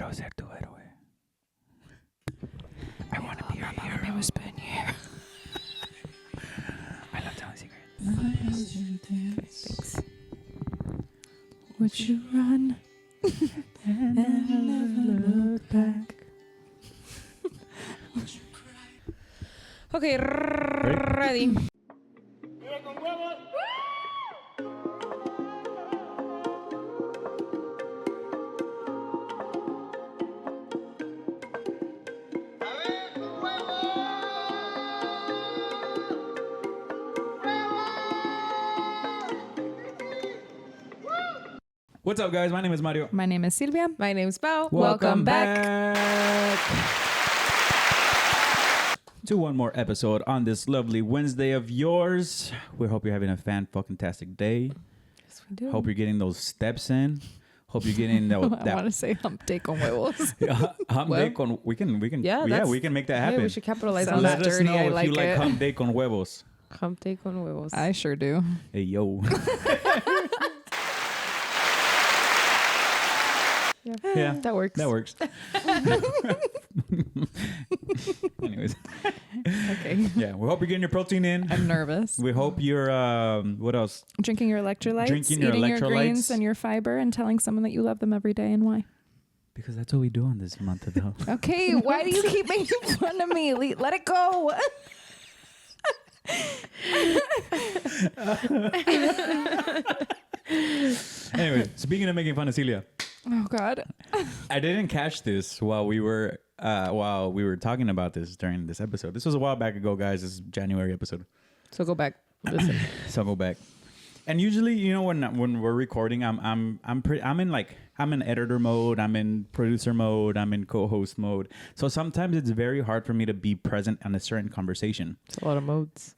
Quiero ser tu héroe. I want to be your hero. I was born here. I love telling secrets. Thanks. Would you run and never look back? Okay, ready. What's up, guys? My name is Mario. My name is Sylvia. My name's Pao. Welcome back to one more episode on this lovely Wednesday of yours. We hope you're having a fan-fucking-tastic day. Yes, we do. Hope you're getting those steps in. Hope you're getting that. I want to say hump day con huevos. Hump day con. We can. we can make that happen. Yeah, we should capitalize Sounds on Let that. us dirty. know I if like you like it. hump day con huevos. Hump day con huevos. I sure do. Hey yo. Yeah, that works. that works. Anyways, Okay. yeah, we hope you're getting your protein in. I'm nervous. We hope you're what else? Drinking your electrolytes, Drinking your eating your electrolytes. greens and your fiber, and telling someone that you love them every day and why. Because that's what we do on this month of the health. Okay, why do you keep making fun of me? Let it go. Anyway, speaking of making fun of Celia, Oh God. I didn't catch this while we were talking about this during this episode. This was a while back ago, guys. This is January episode. So go back. Listen. So go back. And usually, you know, when we're recording, I'm in editor mode, I'm in producer mode, I'm in co-host mode. So sometimes it's very hard for me to be present on a certain conversation. It's a lot of modes.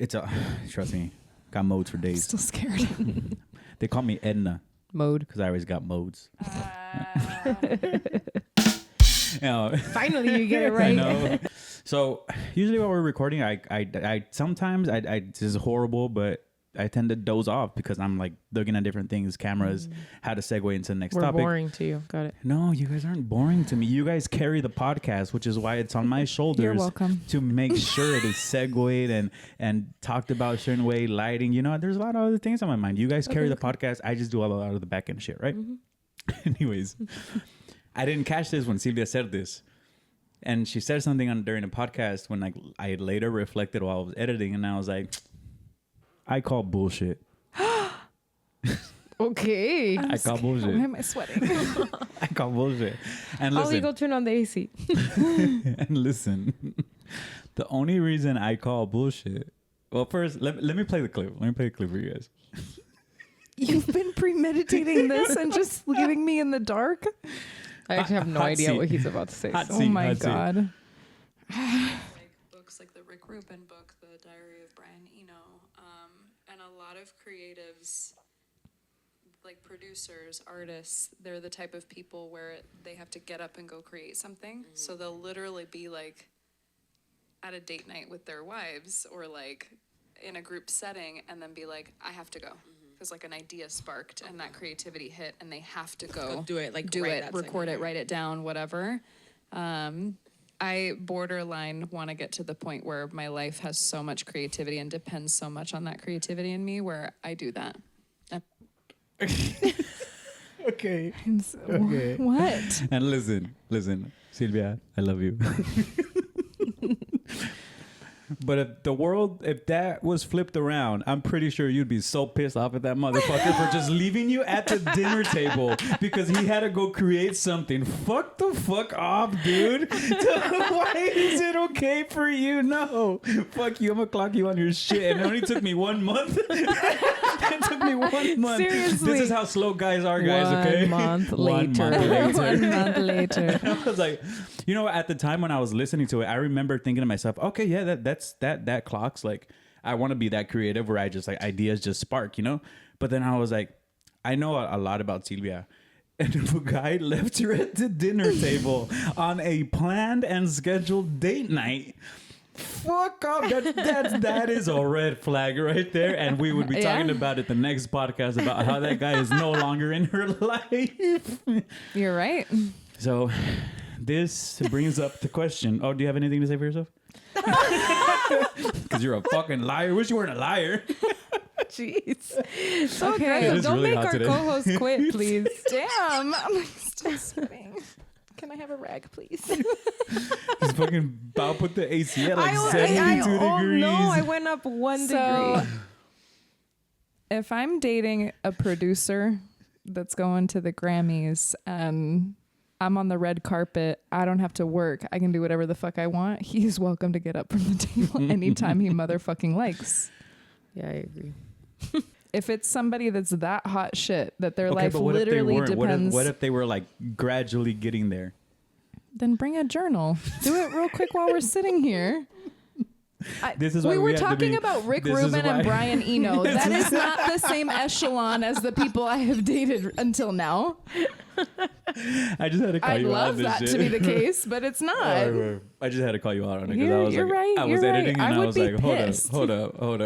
Trust me, got modes for days. Still scared. They call me Edna Mode. because I always got modes. You know, Finally, you get it I right. know. So usually while we're recording, I sometimes this is horrible, but I tend to doze off because I'm like looking at different things, cameras, how to segue into the next We're topic. boring to you. Got it. No, you guys aren't boring to me. You guys carry the podcast, which is why it's on my shoulders. You're welcome. To make sure it is segued and talked about a certain way, lighting. You know, there's a lot of other things on my mind. You guys carry the podcast. I just do a lot of the back end shit, right? Mm-hmm. Anyways, I didn't catch this when Sylvia said this. And she said something during the podcast when I later reflected while I was editing, and I was like, I call bullshit. Okay. I call bullshit. Why am I sweating? I call bullshit. And Ollie, listen, go turn on the AC. and listen, the only reason I call bullshit. Well, first, let me play the clip. Let me play the clip for you guys. You've been premeditating this and just leaving me in the dark? I actually have no Hot idea seat. what he's about to say. Hot So. Oh seat, my hot seat. God. Like books like the Rick Rubin book, The Diary of Brian Eno, and a lot of creatives, like producers, artists, they're the type of people where they have to get up and go create something. Mm-hmm. So they'll literally be like at a date night with their wives or like in a group setting and then be like, I have to go. Because like an idea sparked and that creativity hit and they have to go do it, like do write it, that record segment. it, write it down, whatever. I borderline want to get to the point where my life has so much creativity and depends so much on that creativity in me where I do that. Okay. Okay. What? And listen, Sylvia, I love you. But if that was flipped around, I'm pretty sure you'd be so pissed off at that motherfucker for just leaving you at the dinner table because he had to go create something. Fuck the fuck off, dude. Why is it okay for you? No. Fuck you. I'm gonna clock you on your shit. And it only took me 1 month. It took me 1 month. Seriously. This is how slow guys are, guys, okay? 1 month 1 later. month later. 1 month later. I was like, you know, at the time when I was listening to it, I remember thinking to myself, okay, yeah, that clocks. Like, I want to be that creative where I just like ideas just spark, you know? But then I was like, I know a lot about Sylvia. And if a guy left her at the dinner table on a planned and scheduled date night, fuck off. That is a red flag right there. And we would be talking about it the next podcast about how that guy is no longer in her life. You're right. So this brings up the question. Oh, do you have anything to say for yourself? Because you're a fucking liar. Wish you weren't a liar. Jeez. So Okay. aggressive. It is Don't really make hot our today. co-host quit, please. Damn. I'm like still sweating. Can I have a rag, please? He's fucking about put the AC at like I 72 oh degrees. no, I went up 1 So- degree. If I'm dating a producer that's going to the Grammys and I'm on the red carpet, I don't have to work. I can do whatever the fuck I want. He's welcome to get up from the table anytime he motherfucking likes. Yeah, I agree. If it's somebody that's that hot shit that their Okay, life but what if they literally weren't? depends, What if they were like gradually getting there? then bring a journal. Do it real quick while we're sitting here. This is why we we were had to talking be- about Rick this is Rubin why- and Brian Eno. That is not the same echelon as the people I have dated until now. I just had to call I'd you out on love this that shit. to be the case, but it's not. I just had to call you out on it because I was You're like, right, I was you're right. editing I and I would was be like, hold pissed. up, hold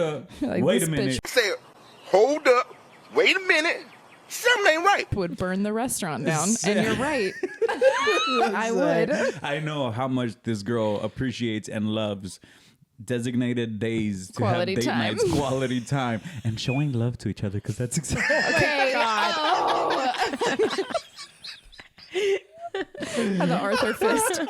up. Like, Wait this a minute. Say, hold up, wait a minute, something ain't right. Would burn the restaurant down, and you're right. I would. I know how much this girl appreciates and loves designated days to Quality have date time. nights, quality time, and showing love to each other because that's exactly. Okay. The Arthur fist.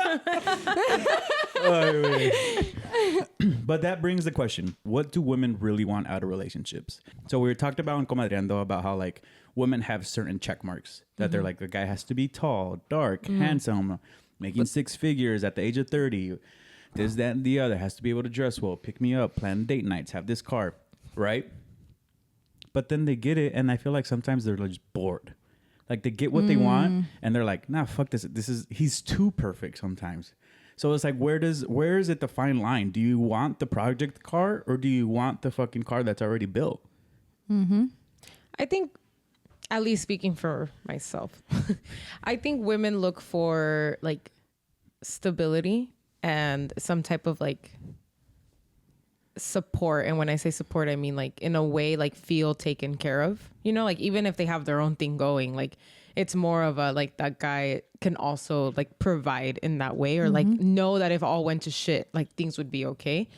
But that brings the question: what do women really want out of relationships? So we talked about in Comadreando about how like women have certain check marks that they're like, the guy has to be tall, dark, handsome, making six figures at the age of 30. This, that, and the other. Has to be able to dress well, pick me up, plan date nights, have this car, right? But then they get it, and I feel like sometimes they're just bored. Like they get what they want, and they're like, "Nah, fuck this. He's too perfect sometimes." So it's like, where is it the fine line? Do you want the project car, or do you want the fucking car that's already built? I think, at least speaking for myself, I think women look for like stability and some type of like support. And when I say support, I mean like in a way like feel taken care of, you know, like even if they have their own thing going, like it's more of a like that guy can also like provide in that way, or like know that if all went to shit, like things would be okay.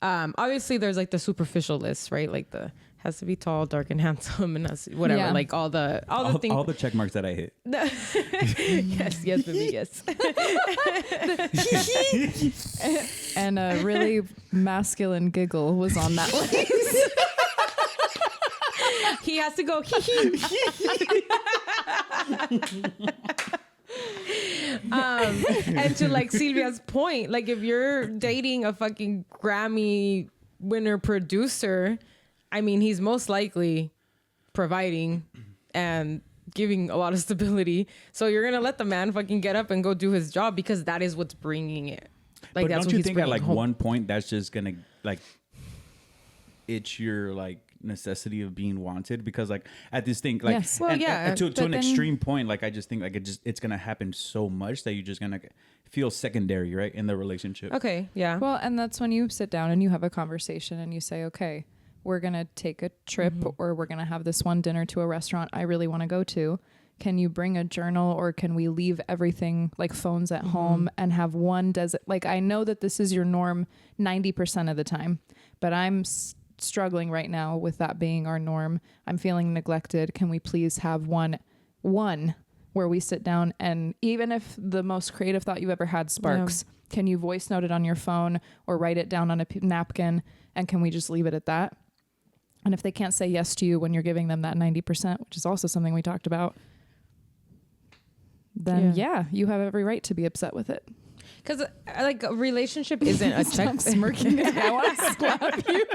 Obviously there's like the superficial list, right? Like the has to be tall, dark, and handsome, and that's whatever. Yeah. Like all the things. All the check marks that I hit. yes, baby, yes. And a really masculine giggle was on that list. He has to go. And to like Sylvia's point, like if you're dating a fucking Grammy winner producer, I mean, he's most likely providing and giving a lot of stability. So you're gonna let the man fucking get up and go do his job because that is what's bringing it. Like But that's don't what you he's think at bringing like home. one point that's just gonna like itch your like necessity of being wanted? Because like at this thing, like Yes. Well, yeah, to but an then- extreme point, like I just think like it's gonna happen so much that you're just gonna feel secondary, right, in the relationship. Okay, yeah. Well, and that's when you sit down and you have a conversation and you say, okay, we're going to take a trip or we're going to have this one dinner to a restaurant I really want to go to. Can you bring a journal, or can we leave everything like phones at home and have one like I know that this is your norm 90% of the time, but I'm struggling right now with that being our norm. I'm feeling neglected. Can we please have one where we sit down, and even if the most creative thought you ever had sparks, can you voice note it on your phone or write it down on a napkin, and can we just leave it at that? And if they can't say yes to you when you're giving them that 90%, which is also something we talked about, then yeah, you have every right to be upset with it. Because like a relationship isn't a check. I'm smirking. I want to slap you.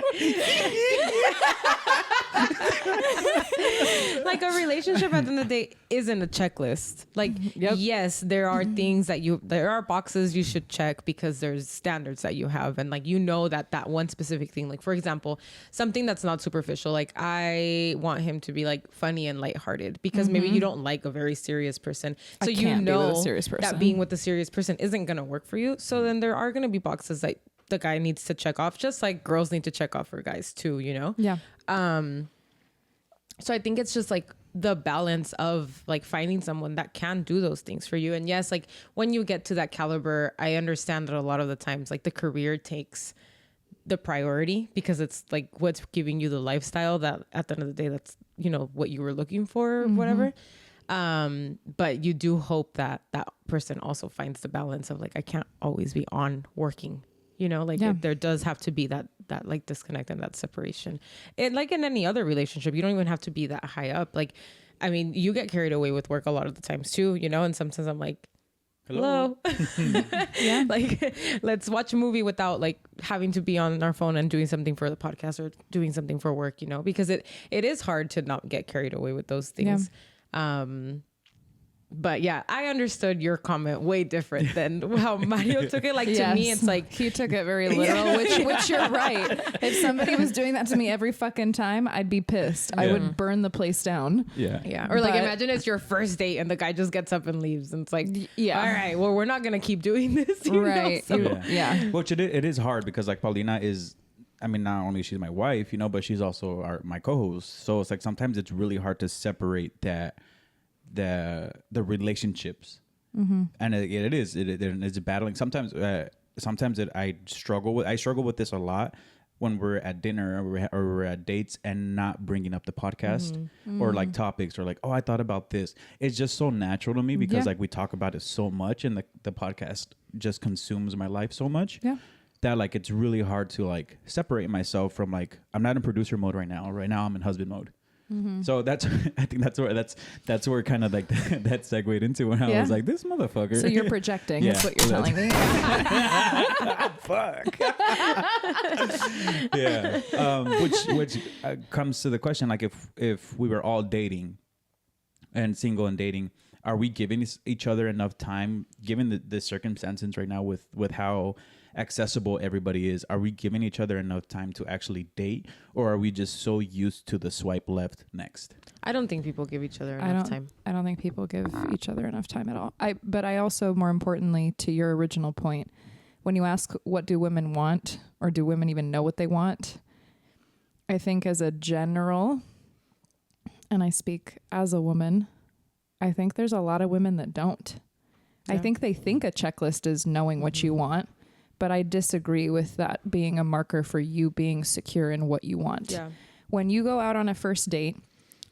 Like a relationship at the end of the day isn't a checklist. Like yes, there are things that there are boxes you should check because there's standards that you have, and like you know that one specific thing, like for example, something that's not superficial, like I want him to be like funny and lighthearted because maybe you don't like a very serious person, so I you can't be with a know serious person. that being with a serious person isn't gonna work for you. So then there are gonna be boxes that the guy needs to check off, just like girls need to check off for guys too, you know? Yeah. So I think it's just like the balance of like finding someone that can do those things for you. And yes, like when you get to that caliber, I understand that a lot of the times like the career takes the priority because it's like what's giving you the lifestyle that at the end of the day, that's, you know, what you were looking for or whatever. But you do hope that that person also finds the balance of like, I can't always be on working, you know, like there does have to be that like disconnect and that separation. And like in any other relationship, you don't even have to be that high up. Like, I mean, you get carried away with work a lot of the times too, you know, and sometimes I'm like, hello. Yeah. Like, let's watch a movie without like having to be on our phone and doing something for the podcast or doing something for work, you know, because it is hard to not get carried away with those things. But yeah, I understood your comment way different than how Mario took it. Like to me, it's like he took it very literal, which you're right. If somebody was doing that to me every fucking time, I'd be pissed. I would burn the place down. Yeah. Or like imagine it's your first date and the guy just gets up and leaves and it's like, all right, well, we're not gonna keep doing this, right? Know? So, Which it is hard because like Paulina is, I mean, not only she's my wife, you know, but she's also my co-host. So it's like sometimes it's really hard to separate the relationships, and it's battling. Sometimes I struggle with this a lot when we're at dinner or we're at dates and not bringing up the podcast or like topics or like, oh, I thought about this. It's just so natural to me because like we talk about it so much and the podcast just consumes my life so much. That like it's really hard to like separate myself from like I'm not in producer mode right now. Right now I'm in husband mode. So that's I think that's where kind of like that segued into when I was like, this motherfucker. So you're projecting. That's what you're telling me. Fuck. Which comes to the question, like if we were all dating and single and dating, are we giving each other enough time, given the circumstances right now with how accessible everybody is? Are we giving each other enough time to actually date, or are we just so used to the swipe left next? I don't think people give each other enough time. I don't think people give each other enough time at all. But I also, more importantly, to your original point, when you ask what do women want, or do women even know what they want, I think as a general, and I speak as a woman, I think there's a lot of women that don't. I think they think a checklist is knowing what you want, but I disagree with that being a marker for you being secure in what you want. When you go out on a first date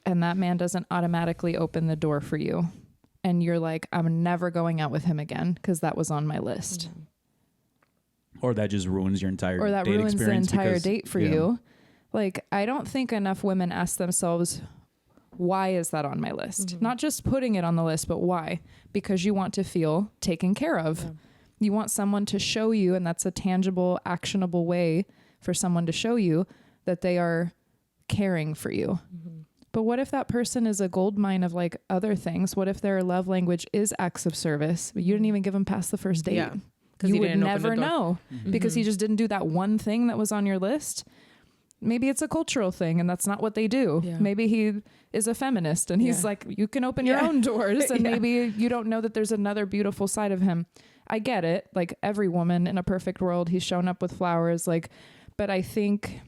and that man doesn't automatically open the door for you and you're like, I'm never going out with him again because that was on my list. Or that just ruins your entire or that date ruins the entire because, date for you. Like, I don't think enough women ask themselves, why is that on my list? Not just putting it on the list, but why? Because you want to feel taken care of. You want someone to show you, and that's a tangible, actionable way for someone to show you that they are caring for you. But what if that person is a gold mine of like other things? What if their love language is acts of service, but you didn't even give them past the first date? You would never know because he just didn't do that one thing that was on your list. Maybe it's a cultural thing and that's not what they do. Maybe he is a feminist and he's like, you can open your own doors and maybe you don't know that there's another beautiful side of him. I get it. Like every woman in a perfect world, he's shown up with flowers. Like, but I think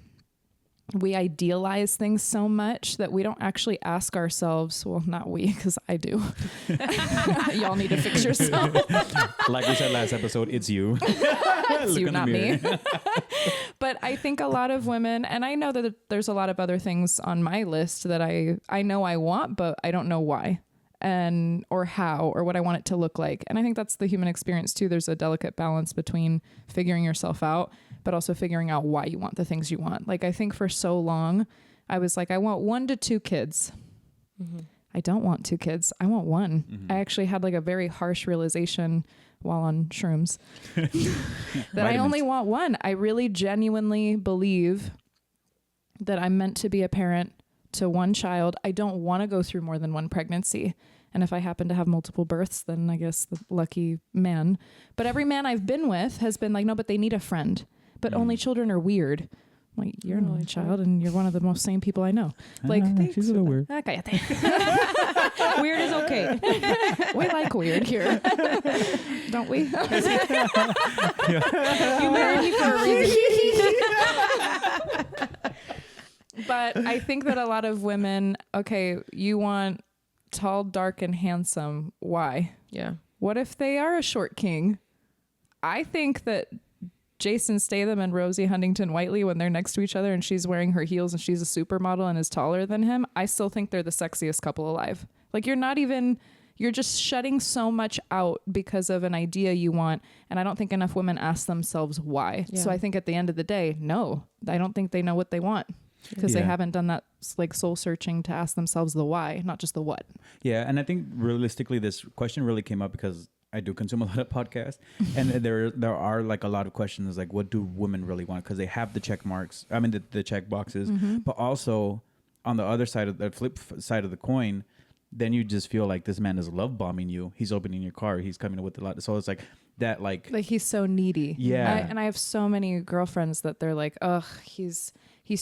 we idealize things so much that we don't actually ask ourselves. Well, not we, because I do. Y'all need to fix yourself. Like we said last episode, it's you. It's you, not me. But I think a lot of women, and I know that there's a lot of other things on my list that I know I want, but I don't know why. Or how, or what I want it to look like. And I think that's the human experience too. There's a delicate balance between figuring yourself out, but also figuring out why you want the things you want. Like, I think for so long, I was like, I want 1 to 2 kids. I don't want 2 kids. I want 1. I actually had like a very harsh realization while on shrooms that I only want 1. I really genuinely believe that I'm meant to be a parent to 1 child. I don't want to go through more than 1 pregnancy. And if I happen to have multiple births, then I guess the lucky man. But every man I've been with has been like, no, but they need a friend. But only children are weird. I'm like, you're an only child and you're one of the most sane people I know. Like, she's a little weird. Okay. Weird is okay. We like weird here. Don't we? You married me for a reason. But I think that a lot of women, okay, you want tall, dark, and handsome. Why? Yeah. What if they are a short king? I think that Jason Statham and Rosie Huntington-Whiteley, when they're next to each other and she's wearing her heels and she's a supermodel and is taller than him, I still think they're the sexiest couple alive. Like, you're just shutting so much out because of an idea you want. And I don't think enough women ask themselves why. Yeah. So I think at the end of the day, no, I don't think they know what they want because they haven't done that like soul searching to ask themselves the why, not just the what. Yeah. And I think realistically, this question really came up because I do consume a lot of podcasts, and there are like a lot of questions like, what do women really want? Because they have the check marks. I mean, the check boxes, but also on the other side of the flip side of the coin, then you just feel like this man is love bombing you. He's opening your car. He's coming with a lot. So it's like that, like he's so needy. Yeah. And I have so many girlfriends that they're like, ugh, he's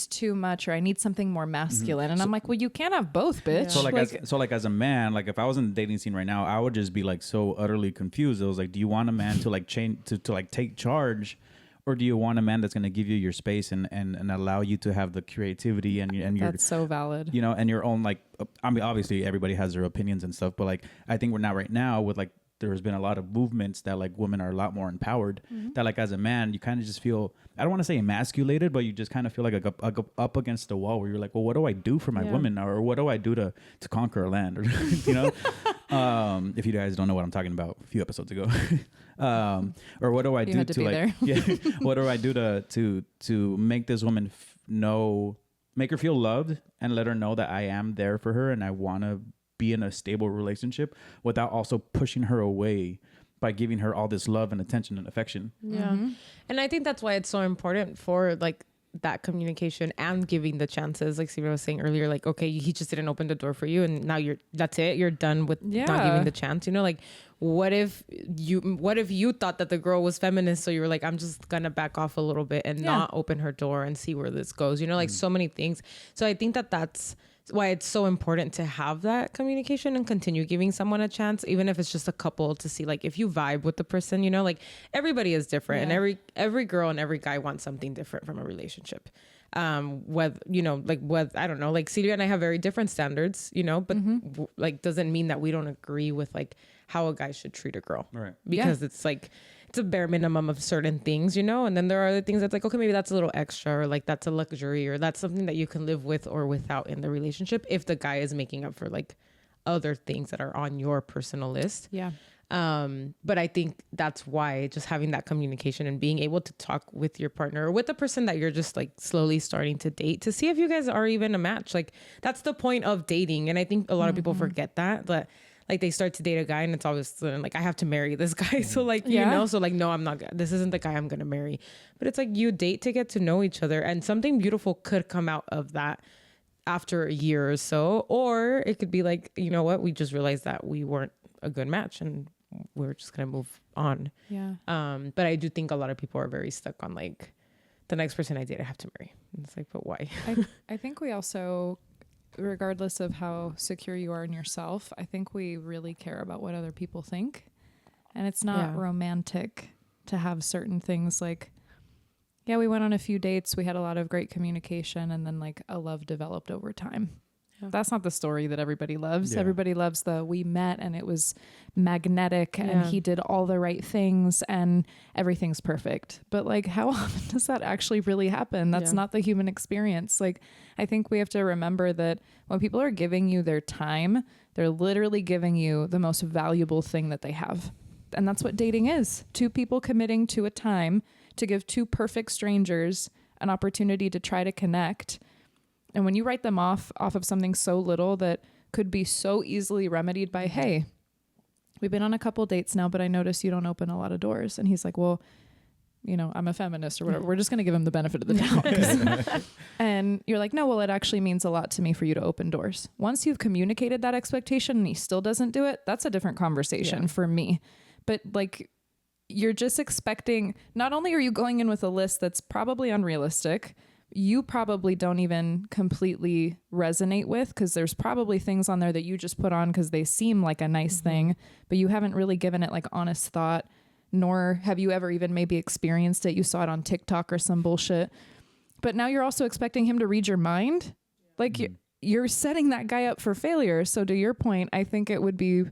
too much, or I need something more masculine. And I'm like, well, you can't have both, bitch. So like as a man, like if I was in the dating scene right now, I would just be like so utterly confused. It was like, do you want a man to like change to like take charge, or do you want a man that's going to give you your space and allow you to have the creativity and your that's so valid, you know, and your own, like, I mean, obviously everybody has their opinions and stuff, but like I think we're not right now with like there's been a lot of movements that like women are a lot more empowered, that like as a man you kind of just feel, I don't want to say emasculated, but you just kind of feel like up against the wall where you're like, well, what do I do for my woman, or what do I do to conquer a land, or you know, if you guys don't know what I'm talking about, a few episodes ago. Or what do I do to like what do I do to make this woman make her feel loved and let her know that I am there for her and I want to be in a stable relationship without also pushing her away by giving her all this love and attention and affection. Yeah. And I think that's why it's so important for like that communication and giving the chances. Like Sylvia was saying earlier, like, okay, he just didn't open the door for you and now that's it. You're done with not giving the chance, you know, like what if you thought that the girl was feminist? So you were like, I'm just going to back off a little bit and not open her door and see where this goes, you know, like so many things. So I think that's why it's so important to have that communication and continue giving someone a chance, even if it's just a couple, to see like if you vibe with the person, you know, like everybody is different and every girl and every guy wants something different from a relationship. Whether, you know, like I don't know, like Sylvia and I have very different standards, you know, but like doesn't mean that we don't agree with like how a guy should treat a girl, right? Because it's like it's a bare minimum of certain things, you know, and then there are other things that's like, okay, maybe that's a little extra, or like that's a luxury, or that's something that you can live with or without in the relationship if the guy is making up for like other things that are on your personal list. Yeah. But I think that's why just having that communication and being able to talk with your partner or with the person that you're just like slowly starting to date to see if you guys are even a match. Like that's the point of dating. And I think a lot of people forget that, but like they start to date a guy and it's always like, I have to marry this guy. So like, you know, so like, no, this isn't the guy I'm going to marry, but it's like you date to get to know each other, and something beautiful could come out of that after a year or so. Or it could be like, you know what, we just realized that we weren't a good match and we're just going to move on. Yeah. But I do think a lot of people are very stuck on like the next person I date, I have to marry. And it's like, but why? I think we also, regardless of how secure you are in yourself, I think we really care about what other people think. And it's not romantic to have certain things like, yeah, we went on a few dates, we had a lot of great communication, and then like a love developed over time. That's not the story that everybody loves. Everybody loves we met and it was magnetic and he did all the right things and everything's perfect. But like, how often does that actually really happen? That's not the human experience. Like, I think we have to remember that when people are giving you their time, they're literally giving you the most valuable thing that they have. And that's what dating is. Two people committing to a time to give two perfect strangers an opportunity to try to connect. And when you write them off of something so little that could be so easily remedied by, hey, we've been on a couple dates now, but I notice you don't open a lot of doors. And he's like, well, you know, I'm a feminist or whatever. We're just going to give him the benefit of the doubt. And you're like, no, well, it actually means a lot to me for you to open doors. Once you've communicated that expectation and he still doesn't do it, that's a different conversation for me. But like, you're just expecting, not only are you going in with a list that's probably unrealistic, you probably don't even completely resonate with, because there's probably things on there that you just put on because they seem like a nice thing, but you haven't really given it like honest thought, nor have you ever even maybe experienced it. You saw it on TikTok or some bullshit. But now you're also expecting him to read your mind. Like you're setting that guy up for failure. So to your point, I think it would be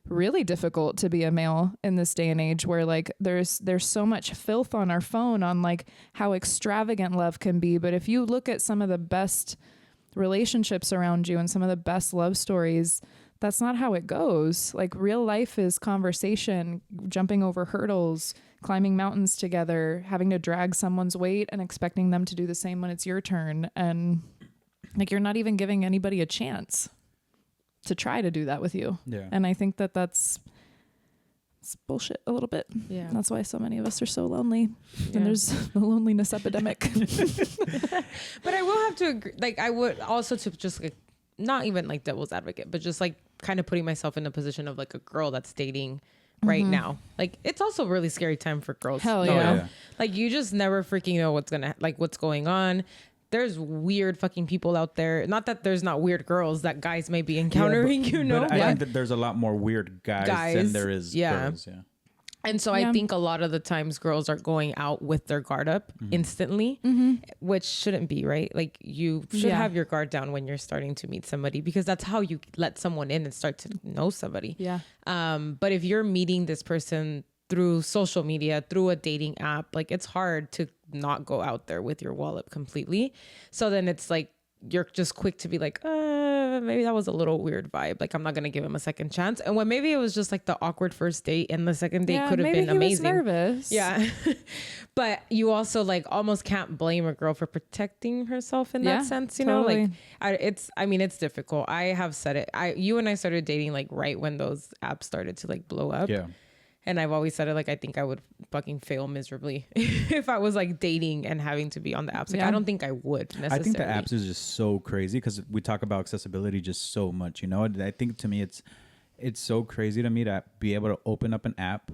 really difficult to be a male in this day and age where like there's so much filth on our phone on like how extravagant love can be. But if you look at some of the best relationships around you and some of the best love stories, that's not how it goes. Like real life is conversation, jumping over hurdles, climbing mountains together, having to drag someone's weight and expecting them to do the same when it's your turn. And like, you're not even giving anybody a chance to try to do that with you. Yeah. And I think that it's bullshit a little bit. Yeah. And that's why so many of us are so lonely. Yeah. And there's the loneliness epidemic. But I will have to agree. Like, I would also to just like, not even like devil's advocate, but just like kind of putting myself in a position of like a girl that's dating right now. Like, it's also a really scary time for girls. Hell you yeah. know? Yeah. Like, you just never freaking know what's going on. There's weird fucking people out there. Not that there's not weird girls that guys may be encountering, you know. But I think that there's a lot more weird guys than there is girls. Yeah. And so I think a lot of the times girls are going out with their guard up instantly, which shouldn't be, right? Like, you should have your guard down when you're starting to meet somebody, because that's how you let someone in and start to know somebody. Yeah. But if you're meeting this person through social media, through a dating app, like, it's hard to not go out there with your wallet completely. So then it's like, you're just quick to be like, maybe that was a little weird vibe. Like, I'm not going to give him a second chance. And when maybe it was just like the awkward first date, and the second date could have been amazing. Maybe he was nervous. Yeah. But you also like almost can't blame a girl for protecting herself in that sense, you know? Like, it's difficult. I have said it. You and I started dating like right when those apps started to like blow up. Yeah. And I've always said it, like, I think I would fucking fail miserably if I was like dating and having to be on the apps. Like, I don't think I would necessarily. I think the apps is just so crazy because we talk about accessibility just so much, you know? I think to me, it's so crazy to me to be able to open up an app,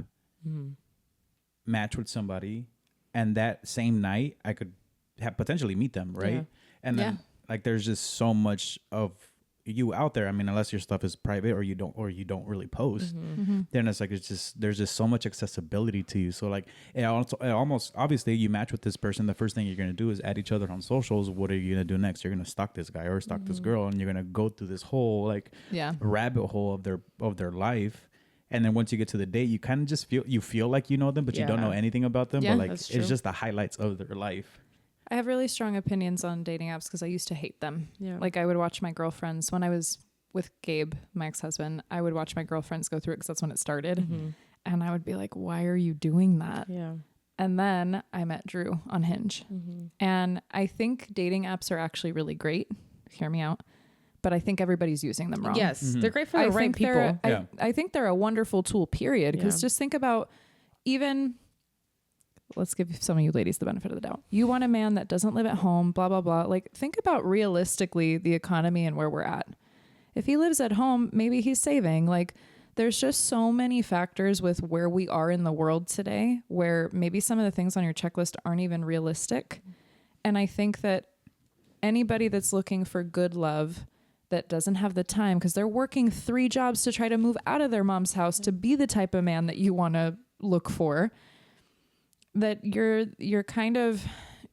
match with somebody, and that same night I could potentially meet them, right? Yeah. And then like, there's just so much of you out there. I mean, unless your stuff is private or you don't really post, then it's like there's just so much accessibility to you. So like, it almost obviously you match with this person, the first thing you're gonna do is add each other on socials. What are you gonna do next? You're gonna stalk this guy or stalk this girl, and you're gonna go through this whole like rabbit hole of their life. And then once you get to the date, you kind of just feel like you know them, but you don't know anything about them. But like, it's just the highlights of their life. I have really strong opinions on dating apps because I used to hate them. Yeah. Like, I would watch my girlfriends when I was with Gabe, my ex-husband. I would watch my girlfriends go through it because that's when it started. And I would be like, why are you doing that? Yeah. And then I met Drew on Hinge. And I think dating apps are actually really great. Hear me out. But I think everybody's using them wrong. Yes. They're great for the right people. I think they're a wonderful tool, period. Because just think about let's give some of you ladies the benefit of the doubt. You want a man that doesn't live at home, blah, blah, blah. Like, think about realistically the economy and where we're at. If he lives at home, maybe he's saving. Like, there's just so many factors with where we are in the world today where maybe some of the things on your checklist aren't even realistic. And I think that anybody that's looking for good love that doesn't have the time because they're working 3 jobs to try to move out of their mom's house to be the type of man that you want to look for, that you're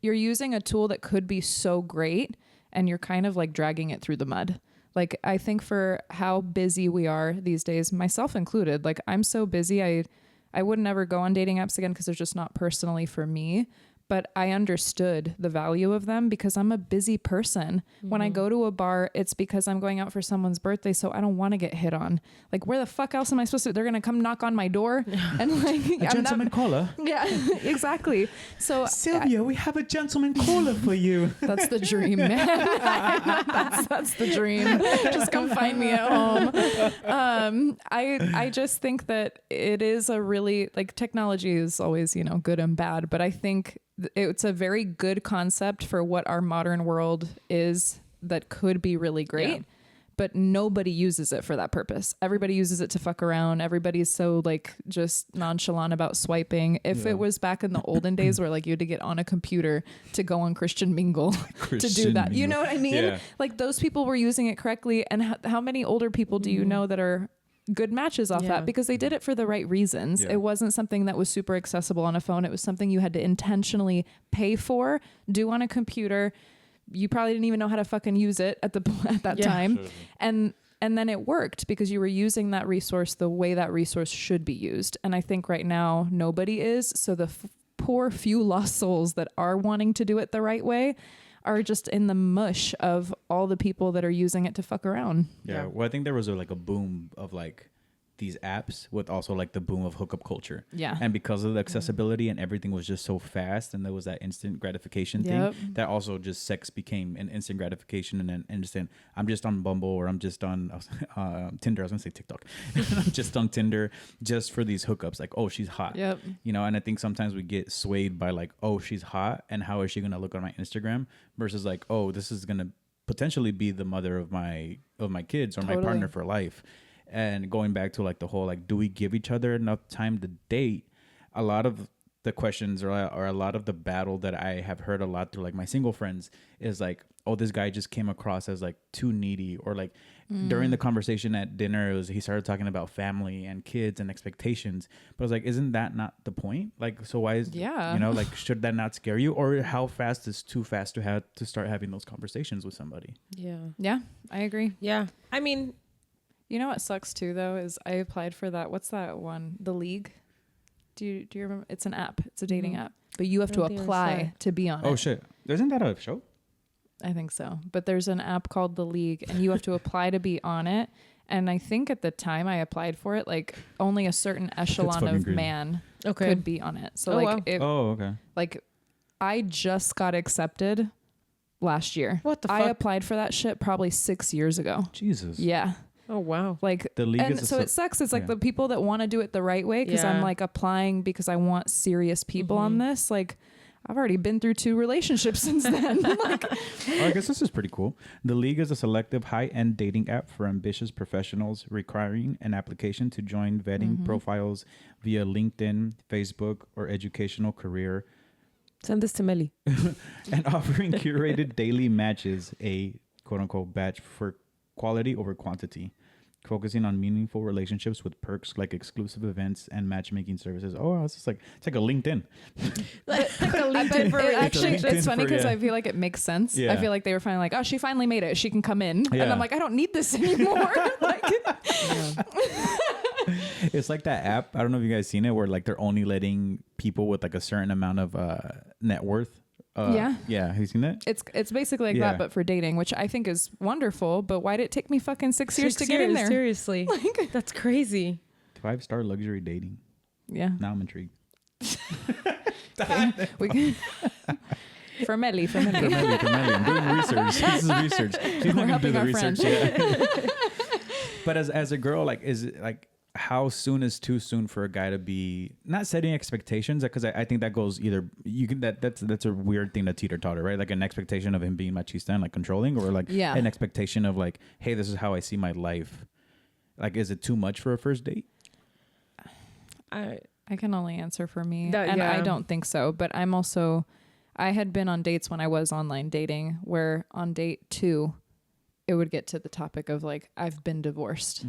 using a tool that could be so great and you're kind of like dragging it through the mud. Like, I think for how busy we are these days, myself included, like, I'm so busy. I would never go on dating apps again because they're just not personally for me. But I understood the value of them because I'm a busy person. When I go to a bar, it's because I'm going out for someone's birthday, so I don't want to get hit on. Like, where the fuck else am I supposed to? They're going to come knock on my door and like A gentleman caller. Yeah, exactly. So Sylvia, we have a gentleman caller for you. That's the dream, man. that's the dream. Just come find me at home. I just think that it is a really, like, technology is always, good and bad, but I think it's a very good concept for what our modern world is that could be really great, but nobody uses it for that purpose. Everybody uses it to fuck around. Everybody's so like just nonchalant about swiping. If it was back in the olden days where like you had to get on a computer to go on Christian Mingle to do that, you know what I mean? Yeah. Like, those people were using it correctly. And how many older people do you know that are good matches off that because they did it for the right reasons? It wasn't something that was super accessible on a phone. It was something you had to intentionally pay for, do on a computer, You probably didn't even know how to fucking use it at that time. Sure. And then it worked because you were using that resource the way that resource should be used. And I think right now nobody is. So the poor few lost souls that are wanting to do it the right way are just in the mush of all the people that are using it to fuck around. Yeah. Well, I think there was like a boom of like these apps with also like the boom of hookup culture. Yeah. And because of the accessibility and everything was just so fast and there was that instant gratification thing, that also just sex became an instant gratification and an instant, I'm just on Bumble or I'm just on Tinder. I was going to say TikTok. I'm just on Tinder just for these hookups. Like, oh, she's hot. Yep. You know, and I think sometimes we get swayed by like, oh, she's hot and how is she going to look on my Instagram versus like, oh, this is going to potentially be the mother of my kids or my partner for life. And going back to like the whole, like, do we give each other enough time to date? A lot of the questions or a lot of the battle that I have heard a lot through like my single friends is like, oh, this guy just came across as like too needy, or like during the conversation at dinner, he started talking about family and kids and expectations. But I was like, isn't that not the point? Like, so why is, you know, like, should that not scare you? Or how fast is too fast to start having those conversations with somebody? Yeah, I agree. Yeah. I mean, you know what sucks too though is I applied for that. What's that one? The League. Do you remember? It's an app. It's a dating app, but you have to apply to be on it. Oh shit! Isn't that a show? I think so. But there's an app called The League, and you have to apply to be on it. And I think at the time I applied for it, like only a certain echelon of man could be on it. So like I just got accepted last year. What the fuck? I applied for that shit probably 6 years ago. Jesus. Yeah. Oh wow. Like The League and so it sucks. It's like the people that want to do it the right way, because I'm like applying because I want serious people on this. Like I've already been through 2 relationships since then. Like, I guess this is pretty cool. The League is a selective high-end dating app for ambitious professionals requiring an application to join vetting profiles via LinkedIn, Facebook, or educational career. Send this to Melly. And offering curated daily matches, a quote-unquote batch for quality over quantity, focusing on meaningful relationships with perks like exclusive events and matchmaking services. Oh, it's like a LinkedIn. like a LinkedIn for actually, it's funny because I feel like it makes sense. I feel like they were finally like, oh, she finally made it. She can come in. And I'm like, I don't need this anymore. It's like that app. I don't know if you guys seen it, where like they're only letting people with like a certain amount of net worth. Yeah. Have you seen that? It's basically like that, but for dating, which I think is wonderful. But why did it take me fucking 6 years to get in there? Seriously, like, that's crazy. 5-star luxury dating. Yeah. Now I'm intrigued. We can. For Melly. I'm doing research. This is research. She's not gonna do the research yet. But as a girl, like, is it like, how soon is too soon for a guy to be not setting expectations? Because I think that goes either you can that's a weird thing to teeter-totter, right? Like an expectation of him being machista and like controlling, or like an expectation of like, hey, this is how I see my life. Like, is it too much for a first date? I can only answer for me, I don't think so. But I had been on dates when I was online dating, where on date 2, it would get to the topic of like, I've been divorced.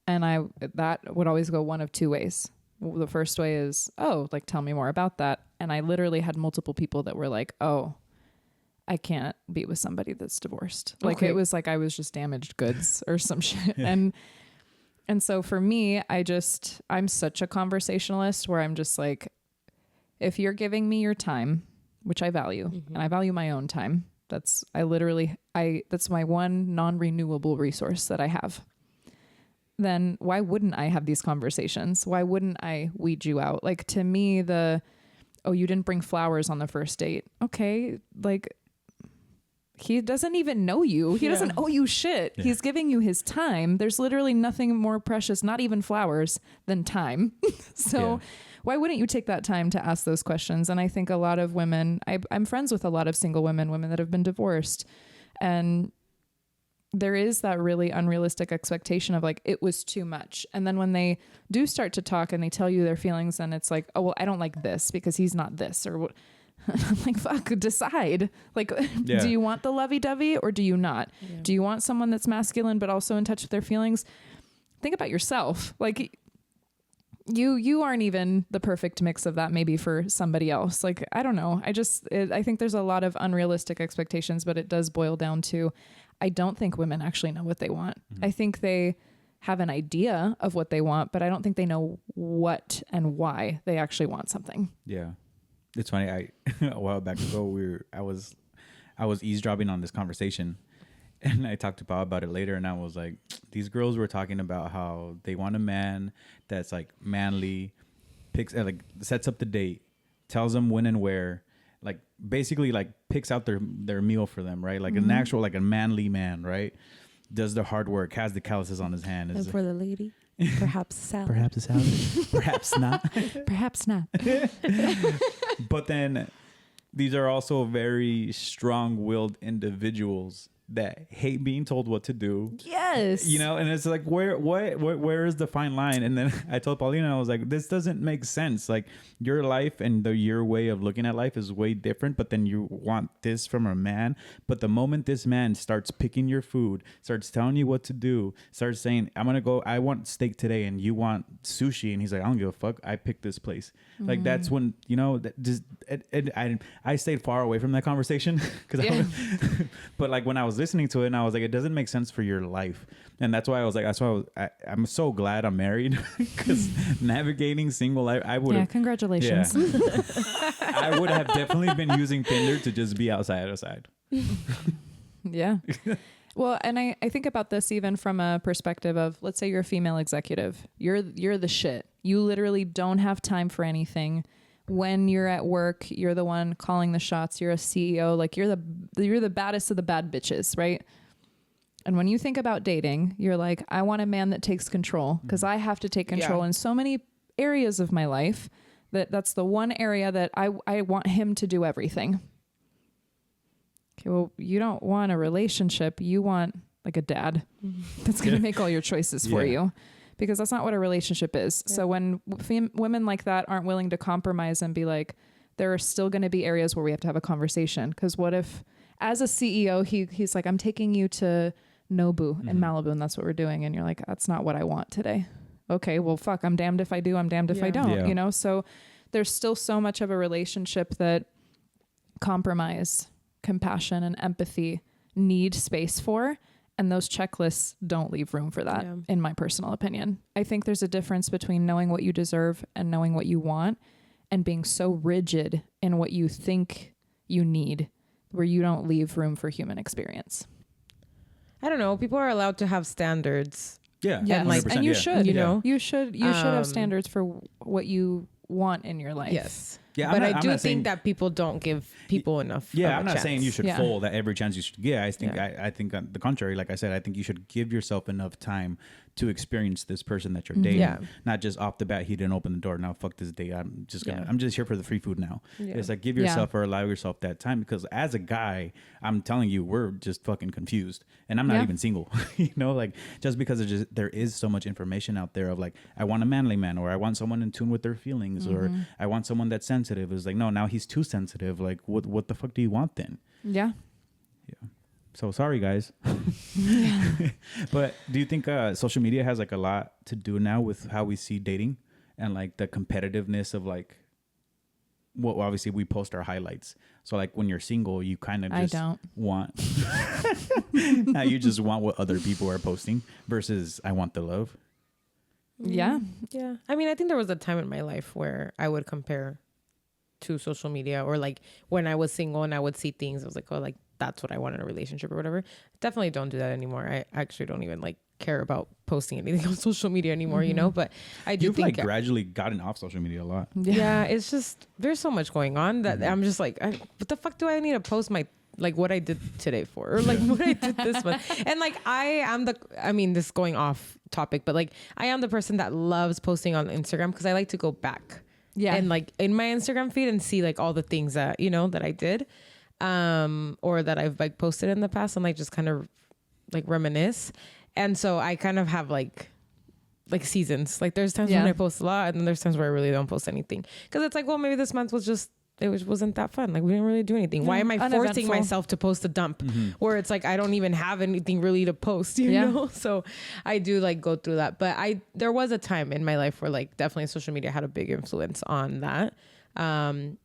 And that would always go one of 2 ways. The first way is, oh, like, tell me more about that. And I literally had multiple people that were like, oh, I can't be with somebody that's divorced. Like, it was like I was just damaged goods or some shit. And so for me, I'm such a conversationalist where I'm just like, if you're giving me your time, which I value, and I value my own time, that's my one non-renewable resource that I have. Then why wouldn't I have these conversations? Why wouldn't I weed you out? Like, to me, you didn't bring flowers on the first date. Okay. Like, he doesn't even know you. He doesn't owe you shit. Yeah. He's giving you his time. There's literally nothing more precious, not even flowers, than time. So why wouldn't you take that time to ask those questions? And I think a lot of women, I'm friends with a lot of single women that have been divorced, and there is that really unrealistic expectation of like, it was too much. And then when they do start to talk and they tell you their feelings, and it's like, oh, well, I don't like this because he's not this, or what. I'm like, fuck, decide. Like, do you want the lovey-dovey or do you not? Yeah. Do you want someone that's masculine but also in touch with their feelings? Think about yourself. Like, you aren't even the perfect mix of that maybe for somebody else. Like, I don't know. I think there's a lot of unrealistic expectations, but it does boil down to, I don't think women actually know what they want. I think they have an idea of what they want, but I don't think they know what and why they actually want something. Yeah. It's funny. A while back ago, I was eavesdropping on this conversation, and I talked to Bob about it later, and I was like, these girls were talking about how they want a man that's like manly, sets up the date, tells them when and where, like basically like picks out their meal for them, right? Like an actual, like a manly man, right? Does the hard work, has the calluses on his hand. And for the lady, perhaps salad. Perhaps a salad. Perhaps not. Perhaps not. But then these are also very strong-willed individuals that hate being told what to do. Yes. You know, and it's like, where is the fine line? And then I told Paulina, I was like, this doesn't make sense. Like, your life and your way of looking at life is way different, but then you want this from a man. But the moment this man starts picking your food, starts telling you what to do, starts saying, I want steak today and you want sushi. And he's like, I don't give a fuck. I picked this place. Like, that's when, you know, I stayed far away from that conversation. But like when I was listening to it, and I was like, it doesn't make sense for your life. And that's why I was like, I'm so glad I'm married, because navigating single life, I would have. Yeah, congratulations. Yeah. I would have definitely been using Tinder to just be outside. Yeah. Well, and I think about this even from a perspective of, let's say you're a female executive. You're the shit. You literally don't have time for anything. When you're at work, you're the one calling the shots. You're a CEO. Like, you're the baddest of the bad bitches, right? And when you think about dating, you're like, I want a man that takes control, because I have to take control in so many areas of my life that's the one area that I want him to do everything. Okay, well, you don't want a relationship. You want like a dad that's going to make all your choices for you. Because that's not what a relationship is. Yeah. So when women like that aren't willing to compromise and be like, there are still going to be areas where we have to have a conversation. Because what if, as a CEO, he's like, I'm taking you to Nobu in Malibu, and that's what we're doing. And you're like, that's not what I want today. Okay, well, fuck, I'm damned if I do, I'm damned if I don't, you know? So there's still so much of a relationship that compromise, compassion, and empathy need space for. And those checklists don't leave room for that, in my personal opinion. I think there's a difference between knowing what you deserve and knowing what you want, and being so rigid in what you think you need, where you don't leave room for human experience. I don't know. People are allowed to have standards. Yeah. Yes. And you should, you know, you should have standards for what you want in your life. Yes. Yeah, but I do think that people don't give people enough. Yeah, I'm not saying you should Yeah. fold at every chance you should get. I think on the contrary, like I said, I think you should give yourself enough time to experience this person that you're dating. Yeah. Not just off the bat, he didn't open the door. Now fuck this date. I'm just here for the free food now. Yeah. It's like, give yourself or allow yourself that time, because as a guy, I'm telling you, we're just fucking confused. And I'm not even single. You know, like, just because there is so much information out there of like, I want a manly man, or I want someone in tune with their feelings, or I want someone that's sensitive. It's like, no, now he's too sensitive. Like, what the fuck do you want then? Yeah. Yeah. So sorry, guys. But do you think social media has like a lot to do now with how we see dating, and like the competitiveness of like, well, obviously we post our highlights. So like when you're single, you kind of just want, now you just want what other people are posting versus I want the love. Yeah. Yeah. I mean, I think there was a time in my life where I would compare to social media, or like when I was single and I would see things, I was like, oh, like that's what I want in a relationship or whatever. Definitely don't do that anymore. I actually don't even like care about posting anything on social media anymore, you know, but I do think like gradually gotten off social media a lot. Yeah. It's just, there's so much going on that I'm just like, what the fuck do I need to post my, like what I did today for, or like what I did this month? And like, this is going off topic, but like I am the person that loves posting on Instagram, because I like to go back. Yeah. And like in my Instagram feed and see like all the things that, you know, that I did, or that I've like posted in the past, and like just kind of like reminisce. And so I kind of have like seasons. Like there's times when I post a lot, and then there's times where I really don't post anything, because it's like, well, maybe this month was just wasn't that fun. Like we didn't really do anything. Why am I forcing Uneventful. myself to post a dump where it's like I don't even have anything really to post, you know? So I do like go through that. But there was a time in my life where like definitely social media had a big influence on that. And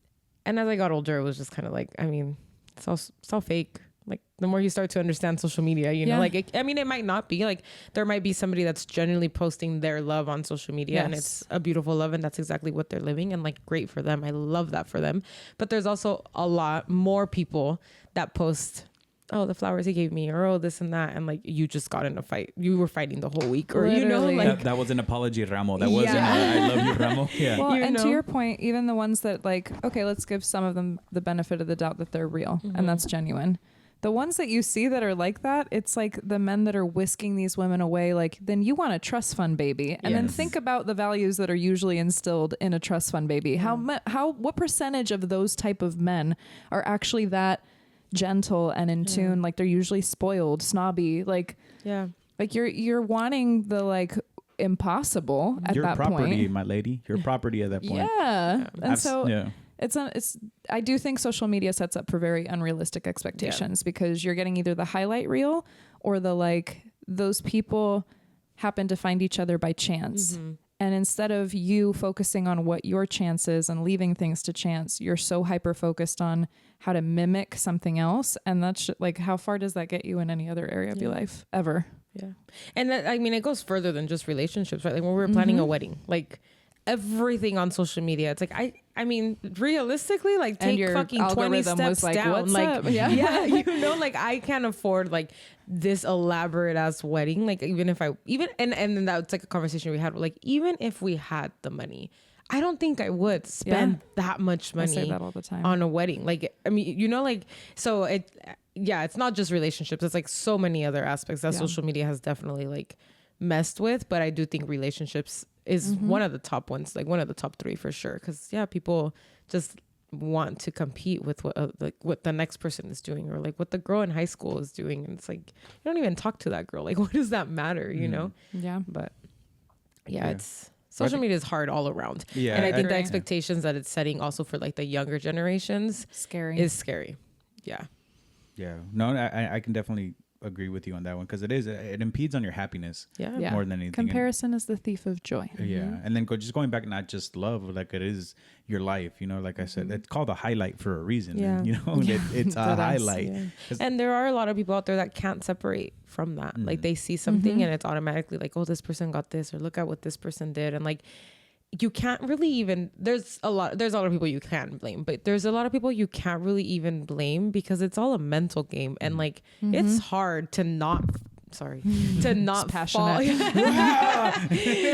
as I got older, it was just kind of like, I mean, it's all fake. Like the more you start to understand social media, you know, like, I mean, it might not be like, there might be somebody that's genuinely posting their love on social media and it's a beautiful love and that's exactly what they're living and like great for them. I love that for them. But there's also a lot more people that post, oh, the flowers he gave me, or oh, this and that. And like, you just got in a fight. You were fighting the whole week, or, you know, like that was an apology, Ramo. That wasn't I love you, Ramo. Yeah. Well, and know? to your point, even the ones that like, okay, let's give some of them the benefit of the doubt that they're real and that's genuine. The ones that you see that are like that, it's like the men that are whisking these women away. Like, then you want a trust fund baby, and then think about the values that are usually instilled in a trust fund baby. What percentage of those type of men are actually that gentle and in tune? Like they're usually spoiled, snobby. Like, like you're wanting the like impossible at Your that property, point. my lady. Your property at that point. Yeah, and so. Yeah. I do think social media sets up for very unrealistic expectations because you're getting either the highlight reel or the like those people happen to find each other by chance. And instead of you focusing on what your chance is and leaving things to chance, you're so hyper focused on how to mimic something else. And that's like, how far does that get you in any other area of your life ever? Yeah. And that, I mean, it goes further than just relationships, right? Like when we were planning a wedding, like everything on social media, it's like, I mean, realistically, like take fucking 20 steps like, down. what's like, up? you know, like I can't afford like this elaborate ass wedding. Like even if and then that's like a conversation we had. Like, even if we had the money, I don't think I would spend that much money I say that all the time. on a wedding. Like, I mean, you know, like, so it's not just relationships. It's like so many other aspects that social media has definitely like messed with. But I do think relationships is one of the top ones, like one of the top 3 for sure. Cause people just want to compete with what the next person is doing, or like what the girl in high school is doing. And it's like, you don't even talk to that girl. Like, what does that matter? You know? Yeah. But it's social media is hard all around. Yeah. And I think the expectations that it's setting also for like the younger generations is scary. Yeah. Yeah. No, I can definitely agree with you on that one, because it impedes on your happiness more than anything. Comparison is the thief of joy. And then just going back, not just love, like it is your life, you know, like I said, it's called a highlight for a reason. And, you know, it's a highlight. And there are a lot of people out there that can't separate from that. Like they see something and it's automatically like, oh, this person got this, or look at what this person did. And like, you can't really even, there's a lot of people you can blame, but there's a lot of people you can't really even blame, because it's all a mental game. And like, it's hard to not fall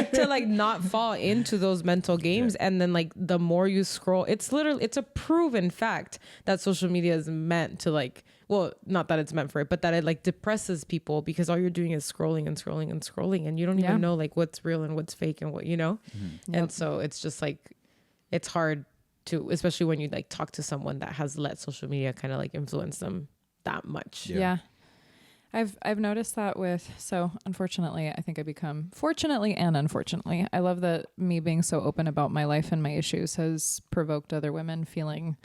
to like not fall into those mental games. And then like the more you scroll, it's a proven fact that social media is meant to like, well, not that it's meant for it, but that it like depresses people, because all you're doing is scrolling and scrolling and scrolling, and you don't even know like what's real and what's fake and what, you know? And so it's just like, it's hard to, especially when you like talk to someone that has let social media kind of like influence them that much. Yeah. I've noticed that so unfortunately, I think I become, fortunately and unfortunately, I love that me being so open about my life and my issues has provoked other women feeling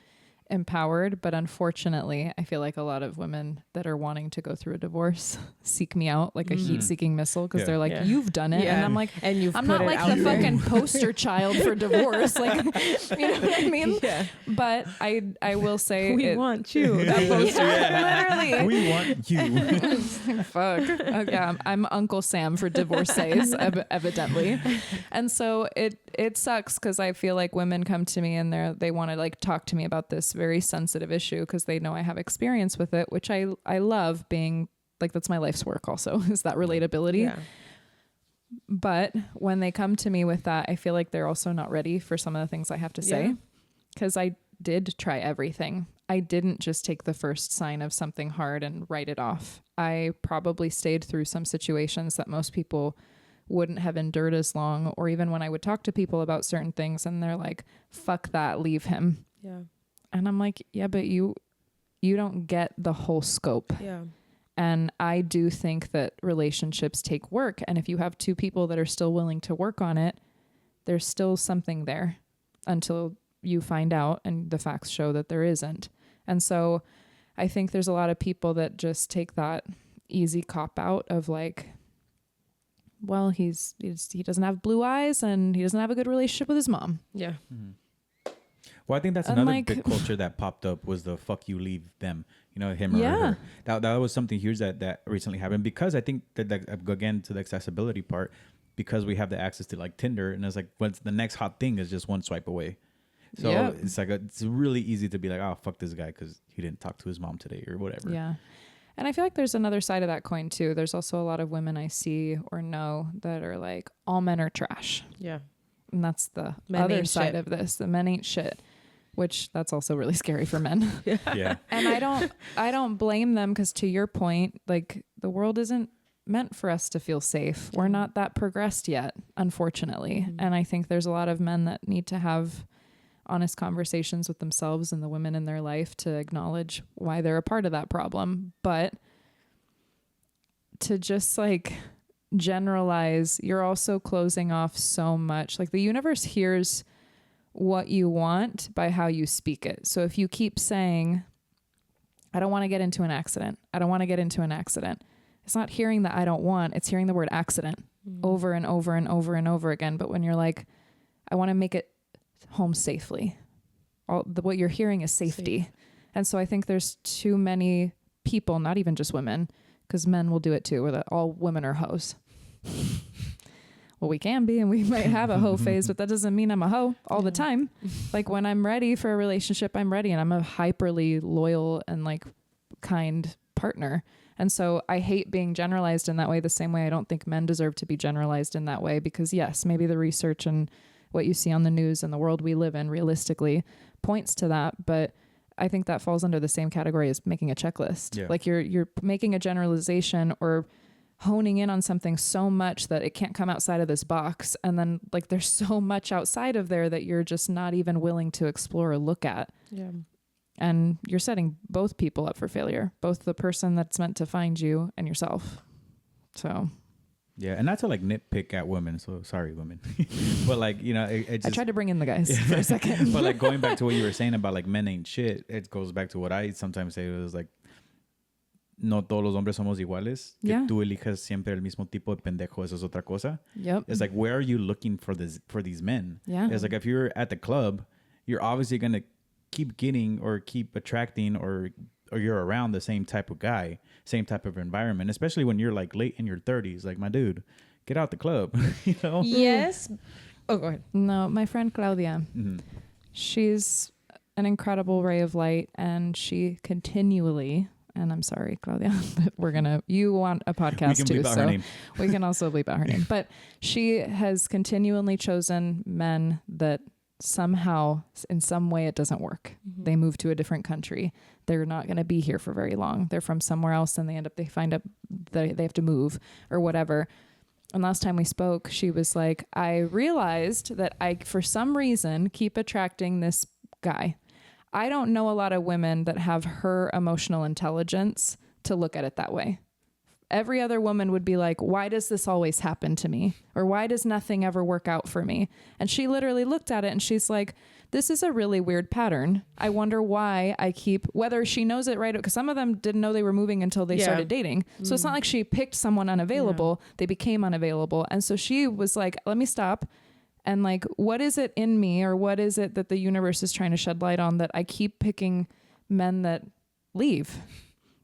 empowered. But unfortunately, I feel like a lot of women that are wanting to go through a divorce seek me out like a heat-seeking missile, because they're like, you've done it. And I'm like, and I'm not like the fucking poster child for divorce. Like, you know what I mean? But I will say, we want you. That poster. Literally. We want you. Fuck. Yeah, I'm Uncle Sam for divorcees, evidently. And so it sucks, because I feel like women come to me and they want to like talk to me about this very sensitive issue, because they know I have experience with it, which I love, being like, that's my life's work also, is that relatability. Yeah. But when they come to me with that, I feel like they're also not ready for some of the things I have to say, because I did try everything. I didn't just take the first sign of something hard and write it off. I probably stayed through some situations that most people wouldn't have endured as long, or even when I would talk to people about certain things and they're like, fuck that, leave him. Yeah. And I'm like, yeah, but you don't get the whole scope. Yeah. And I do think that relationships take work. And if you have two people that are still willing to work on it, there's still something there until you find out and the facts show that there isn't. And so I think there's a lot of people that just take that easy cop out of like, well, he doesn't have blue eyes and he doesn't have a good relationship with his mom. Yeah. Well, I think that's another big culture that popped up was the fuck you, leave them, you know, him or her. That was something huge that recently happened, because I think that again, to the accessibility part, because we have the access to like Tinder, and it's like, what's the next hot thing is just one swipe away. So it's like it's really easy to be like, oh, fuck this guy because he didn't talk to his mom today or whatever. Yeah. And I feel like there's another side of that coin too. There's also a lot of women I see or know that are like, all men are trash. Yeah. And that's the Men other ain't side shit. of this. The men ain't shit, which that's also really scary for men. Yeah. And I don't blame them, because to your point, like the world isn't meant for us to feel safe. We're not that progressed yet, unfortunately. Mm-hmm. And I think there's a lot of men that need to have honest conversations with themselves and the women in their life to acknowledge why they're a part of that problem. But to just like generalize, you're also closing off so much. Like the universe hears what you want by how you speak it. So if you keep saying, I don't want to get into an accident, I don't want to get into an accident, it's not hearing that I don't want, it's hearing the word accident over and over and over and over again. But when you're like, I want to make it home safely, what you're hearing is safety. Safe. And so I think there's too many people, not even just women, because men will do it too, where that all women are hoes. Well, we can be, and we might have a hoe phase, but that doesn't mean I'm a hoe all the time. Like when I'm ready for a relationship, I'm ready, and I'm a hyperly loyal and like kind partner. And so I hate being generalized in that way, the same way I don't think men deserve to be generalized in that way, because yes, maybe the research and what you see on the news and the world we live in realistically points to that. But I think that falls under the same category as making a checklist. Yeah. Like you're making a generalization or honing in on something so much that it can't come outside of this box. And then like there's so much outside of there that you're just not even willing to explore or look at. Yeah. And you're setting both people up for failure, both the person that's meant to find you and yourself. So. Yeah, and not to like nitpick at women, so sorry, women. But like, you know, it just, I tried to bring in the guys for a second. But like going back to what you were saying about like men ain't shit, it goes back to what I sometimes say. It was like, no todos los hombres somos iguales. Que tú elijas siempre el mismo tipo de pendejo, eso es otra cosa. Yep. It's like, where are you looking for these men? Yeah. It's like, if you're at the club, you're obviously going to keep getting or keep attracting or you're around the same type of guy, same type of environment, especially when you're like late in your 30s. Like, my dude, get out the club, you know? Yes. Oh, go ahead. No, my friend Claudia, she's an incredible ray of light, and she continually, and I'm sorry, Claudia, but you want a podcast too, so we can also bleep out her name. But she has continually chosen men that somehow, in some way, it doesn't work. They move to a different country. They're not going to be here for very long. They're from somewhere else, and they find out they have to move or whatever. And last time we spoke, she was like, I realized that I, for some reason, keep attracting this guy. I don't know a lot of women that have her emotional intelligence to look at it that way. Every other woman would be like, why does this always happen to me? Or why does nothing ever work out for me? And she literally looked at it and she's like, this is a really weird pattern. I wonder why I keep, whether she knows it right, because some of them didn't know they were moving until they started dating. So it's not like she picked someone unavailable. They became unavailable. And so she was like, let me stop. And like, what is it in me, or what is it that the universe is trying to shed light on that I keep picking men that leave?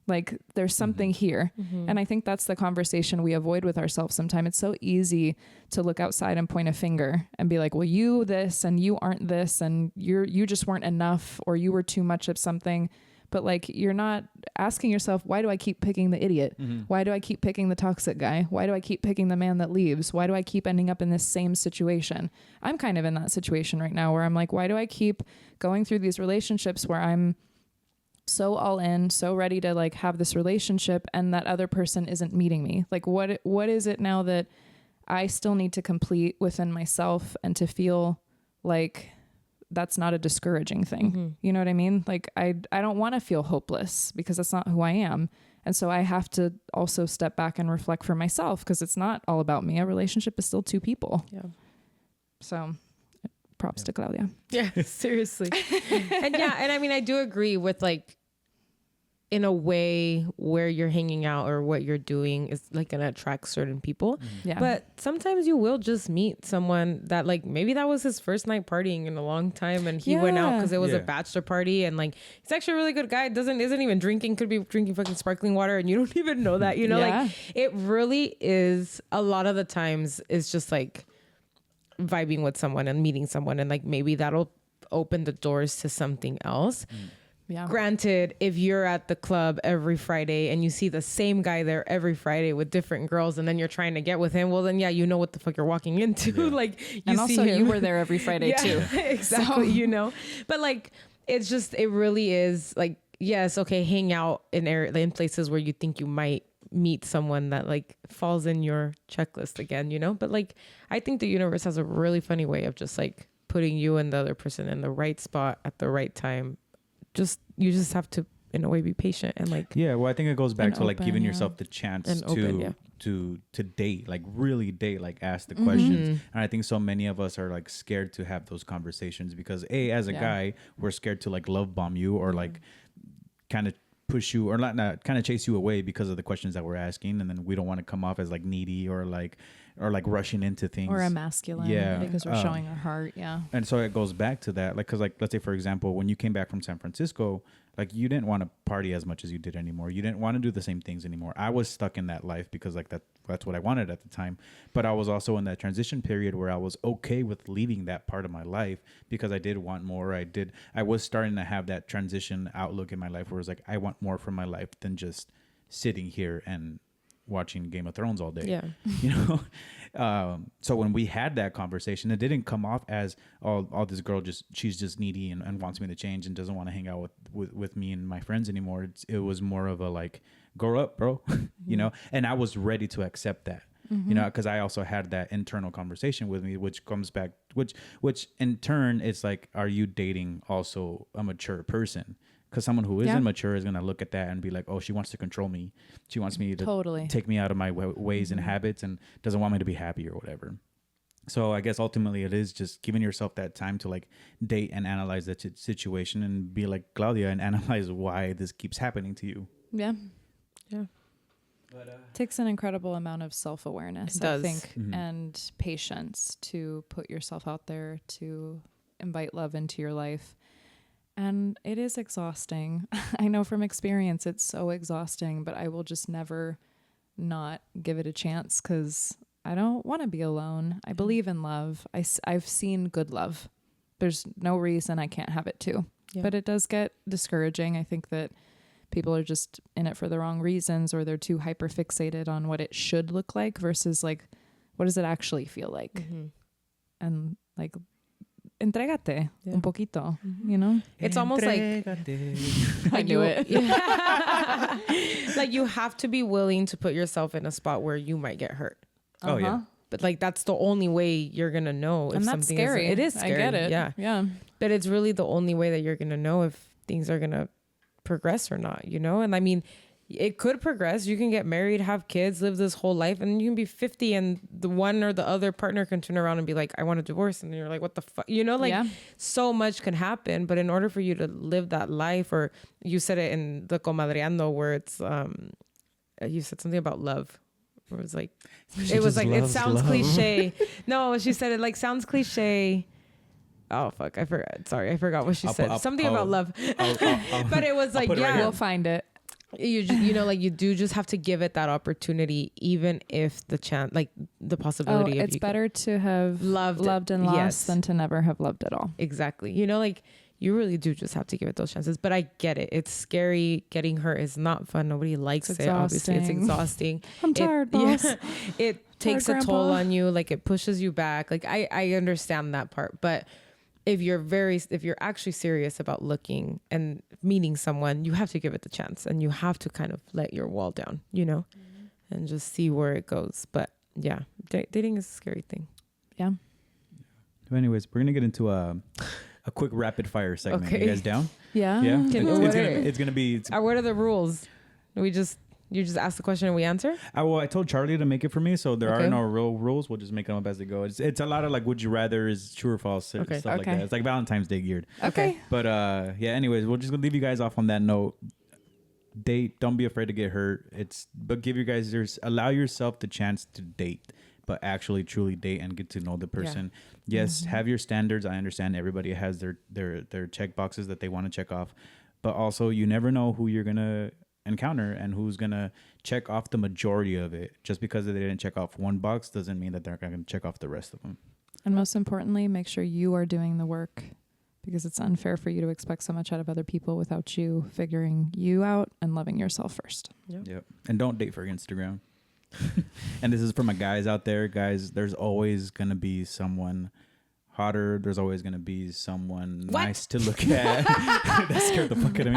Like there's something here. And I think that's the conversation we avoid with ourselves sometimes. It's so easy to look outside and point a finger and be like, well, you this and you aren't this, and you just weren't enough, or you were too much of something. But like, you're not asking yourself, why do I keep picking the idiot? Why do I keep picking the toxic guy? Why do I keep picking the man that leaves? Why do I keep ending up in this same situation? I'm kind of in that situation right now where I'm like, why do I keep going through these relationships where I'm so all in, so ready to like have this relationship, and that other person isn't meeting me? Like what is it now that I still need to complete within myself, and to feel like that's not a discouraging thing. You know what I mean? Like I don't want to feel hopeless, because that's not who I am. And so I have to also step back and reflect for myself, because it's not all about me. A relationship is still two people. Yeah. So Props to Claudia. Yeah, seriously. And I mean, I do agree with like, in a way where you're hanging out or what you're doing is like gonna attract certain people. Yeah. But sometimes you will just meet someone that like maybe that was his first night partying in a long time and he went out because it was a bachelor party and like he's actually a really good guy. Isn't even drinking, could be drinking fucking sparkling water and you don't even know that, you know, like it really is a lot of the times is just like vibing with someone and meeting someone and like maybe that'll open the doors to something else. Yeah. Granted, if you're at the club every Friday and you see the same guy there every Friday with different girls and then you're trying to get with him, well then you know what the fuck you're walking into. Like you and see also him. you were there every Friday too. Exactly, you know. But like it's just it really is like yes, okay, hang out in places where you think you might meet someone that like falls in your checklist again, you know? But like I think the universe has a really funny way of just like putting you and the other person in the right spot at the right time. You just have to in a way be patient and like well, I think it goes back to like giving yourself the chance and to date, like really date, like ask the questions. And I think so many of us are like scared to have those conversations because as a guy we're scared to like love bomb you or like kind of push you or not kind of chase you away because of the questions that we're asking, and then we don't want to come off as like needy or like rushing into things or emasculine because we're showing our heart. And so it goes back to that, like, because like let's say for example when you came back from San Francisco, like you didn't want to party as much as you did anymore, you didn't want to do the same things anymore. I was stuck in that life because like that's what I wanted at the time, but I was also in that transition period where I was okay with leaving that part of my life because I did want more. I was starting to have that transition outlook in my life where it was like I want more from my life than just sitting here and watching Game of Thrones all day. You know. So when we had that conversation, it didn't come off as this girl she's just needy and wants me to change and doesn't want to hang out with me and my friends anymore. It was more of a like, grow up, bro. You know. And I was ready to accept that. You know, because I also had that internal conversation with me, which comes back, which in turn it's like, are you dating also a mature person? Because someone who isn't mature is going to look at that and be like, oh, she wants to control me. She wants me to take me out of my ways and habits and doesn't want me to be happy or whatever. So I guess ultimately it is just giving yourself that time to like date and analyze that situation and be like Claudia and analyze why this keeps happening to you. Yeah. But, takes an incredible amount of self-awareness, I think, and patience to put yourself out there, to invite love into your life. And it is exhausting. I know from experience it's so exhausting, but I will just never not give it a chance because I don't want to be alone. I believe in love. I've seen good love. There's no reason I can't have it too. But it does get discouraging. I think that people are just in it for the wrong reasons, or they're too hyper fixated on what it should look like versus like, what does it actually feel like? And like, entrégate un poquito, you know? It's almost like I knew it. Like you have to be willing to put yourself in a spot where you might get hurt. Oh yeah. But like that's the only way you're gonna know if And that's something scary. it is scary. I get it. Yeah. But it's really the only way that you're gonna know if things are gonna progress or not, you know? And I mean, it could progress. You can get married, have kids, live this whole life, and you can be 50 and the one or the other partner can turn around and be like, I want a divorce. And you're like, what the fuck? You know, like so much can happen. But in order for you to live that life, or you said it in the Comadreando where it's, you said something about love. It was like, it sounds cliche. No, she said it like sounds cliche. Oh fuck, I forgot. Sorry, I forgot what she said. Something about love. But it was like, yeah, we'll find it. You know, like you do just have to give it that opportunity, even if the chance, like the possibility of it's better to have loved and lost than to never have loved at all. Exactly. You know, like you really do just have to give it those chances. But I get it. It's scary. Getting hurt is not fun. Nobody likes it. Obviously, it's exhausting. I'm tired, boss. Yeah, it takes a toll on you. Like it pushes you back. Like I understand that part, but if you're actually serious about looking and meeting someone, you have to give it the chance and you have to kind of let your wall down, you know, and just see where it goes. But yeah, dating is a scary thing. Yeah. So anyways, we're going to get into a quick rapid fire segment. Okay. You guys down? Yeah. Yeah. It's going to be. What are the rules? We just You just ask the question and we answer? I told Charlie to make it for me, so there Okay. are no real rules. We'll just make them up as they go. It's a lot of like, would you rather is true or false, stuff like Okay. that. It's like Valentine's Day geared. Okay. But yeah, anyways, we're just gonna leave you guys off on that note. Date, don't be afraid to get hurt. But give you guys allow yourself the chance to date, but actually truly date and get to know the person. Yes, have your standards. I understand everybody has their check boxes that they want to check off, but also you never know who you're gonna encounter and who's gonna check off the majority of it. Just because they didn't check off one box doesn't mean that they're gonna check off the rest of them. And most importantly, make sure you are doing the work, because it's unfair for you to expect so much out of other people without you figuring you out and loving yourself first. Yep. And don't date for Instagram. And this is for my guys out there. Guys, there's always going to be someone hotter. There's always going to be someone nice to look at. That scared the fuck out of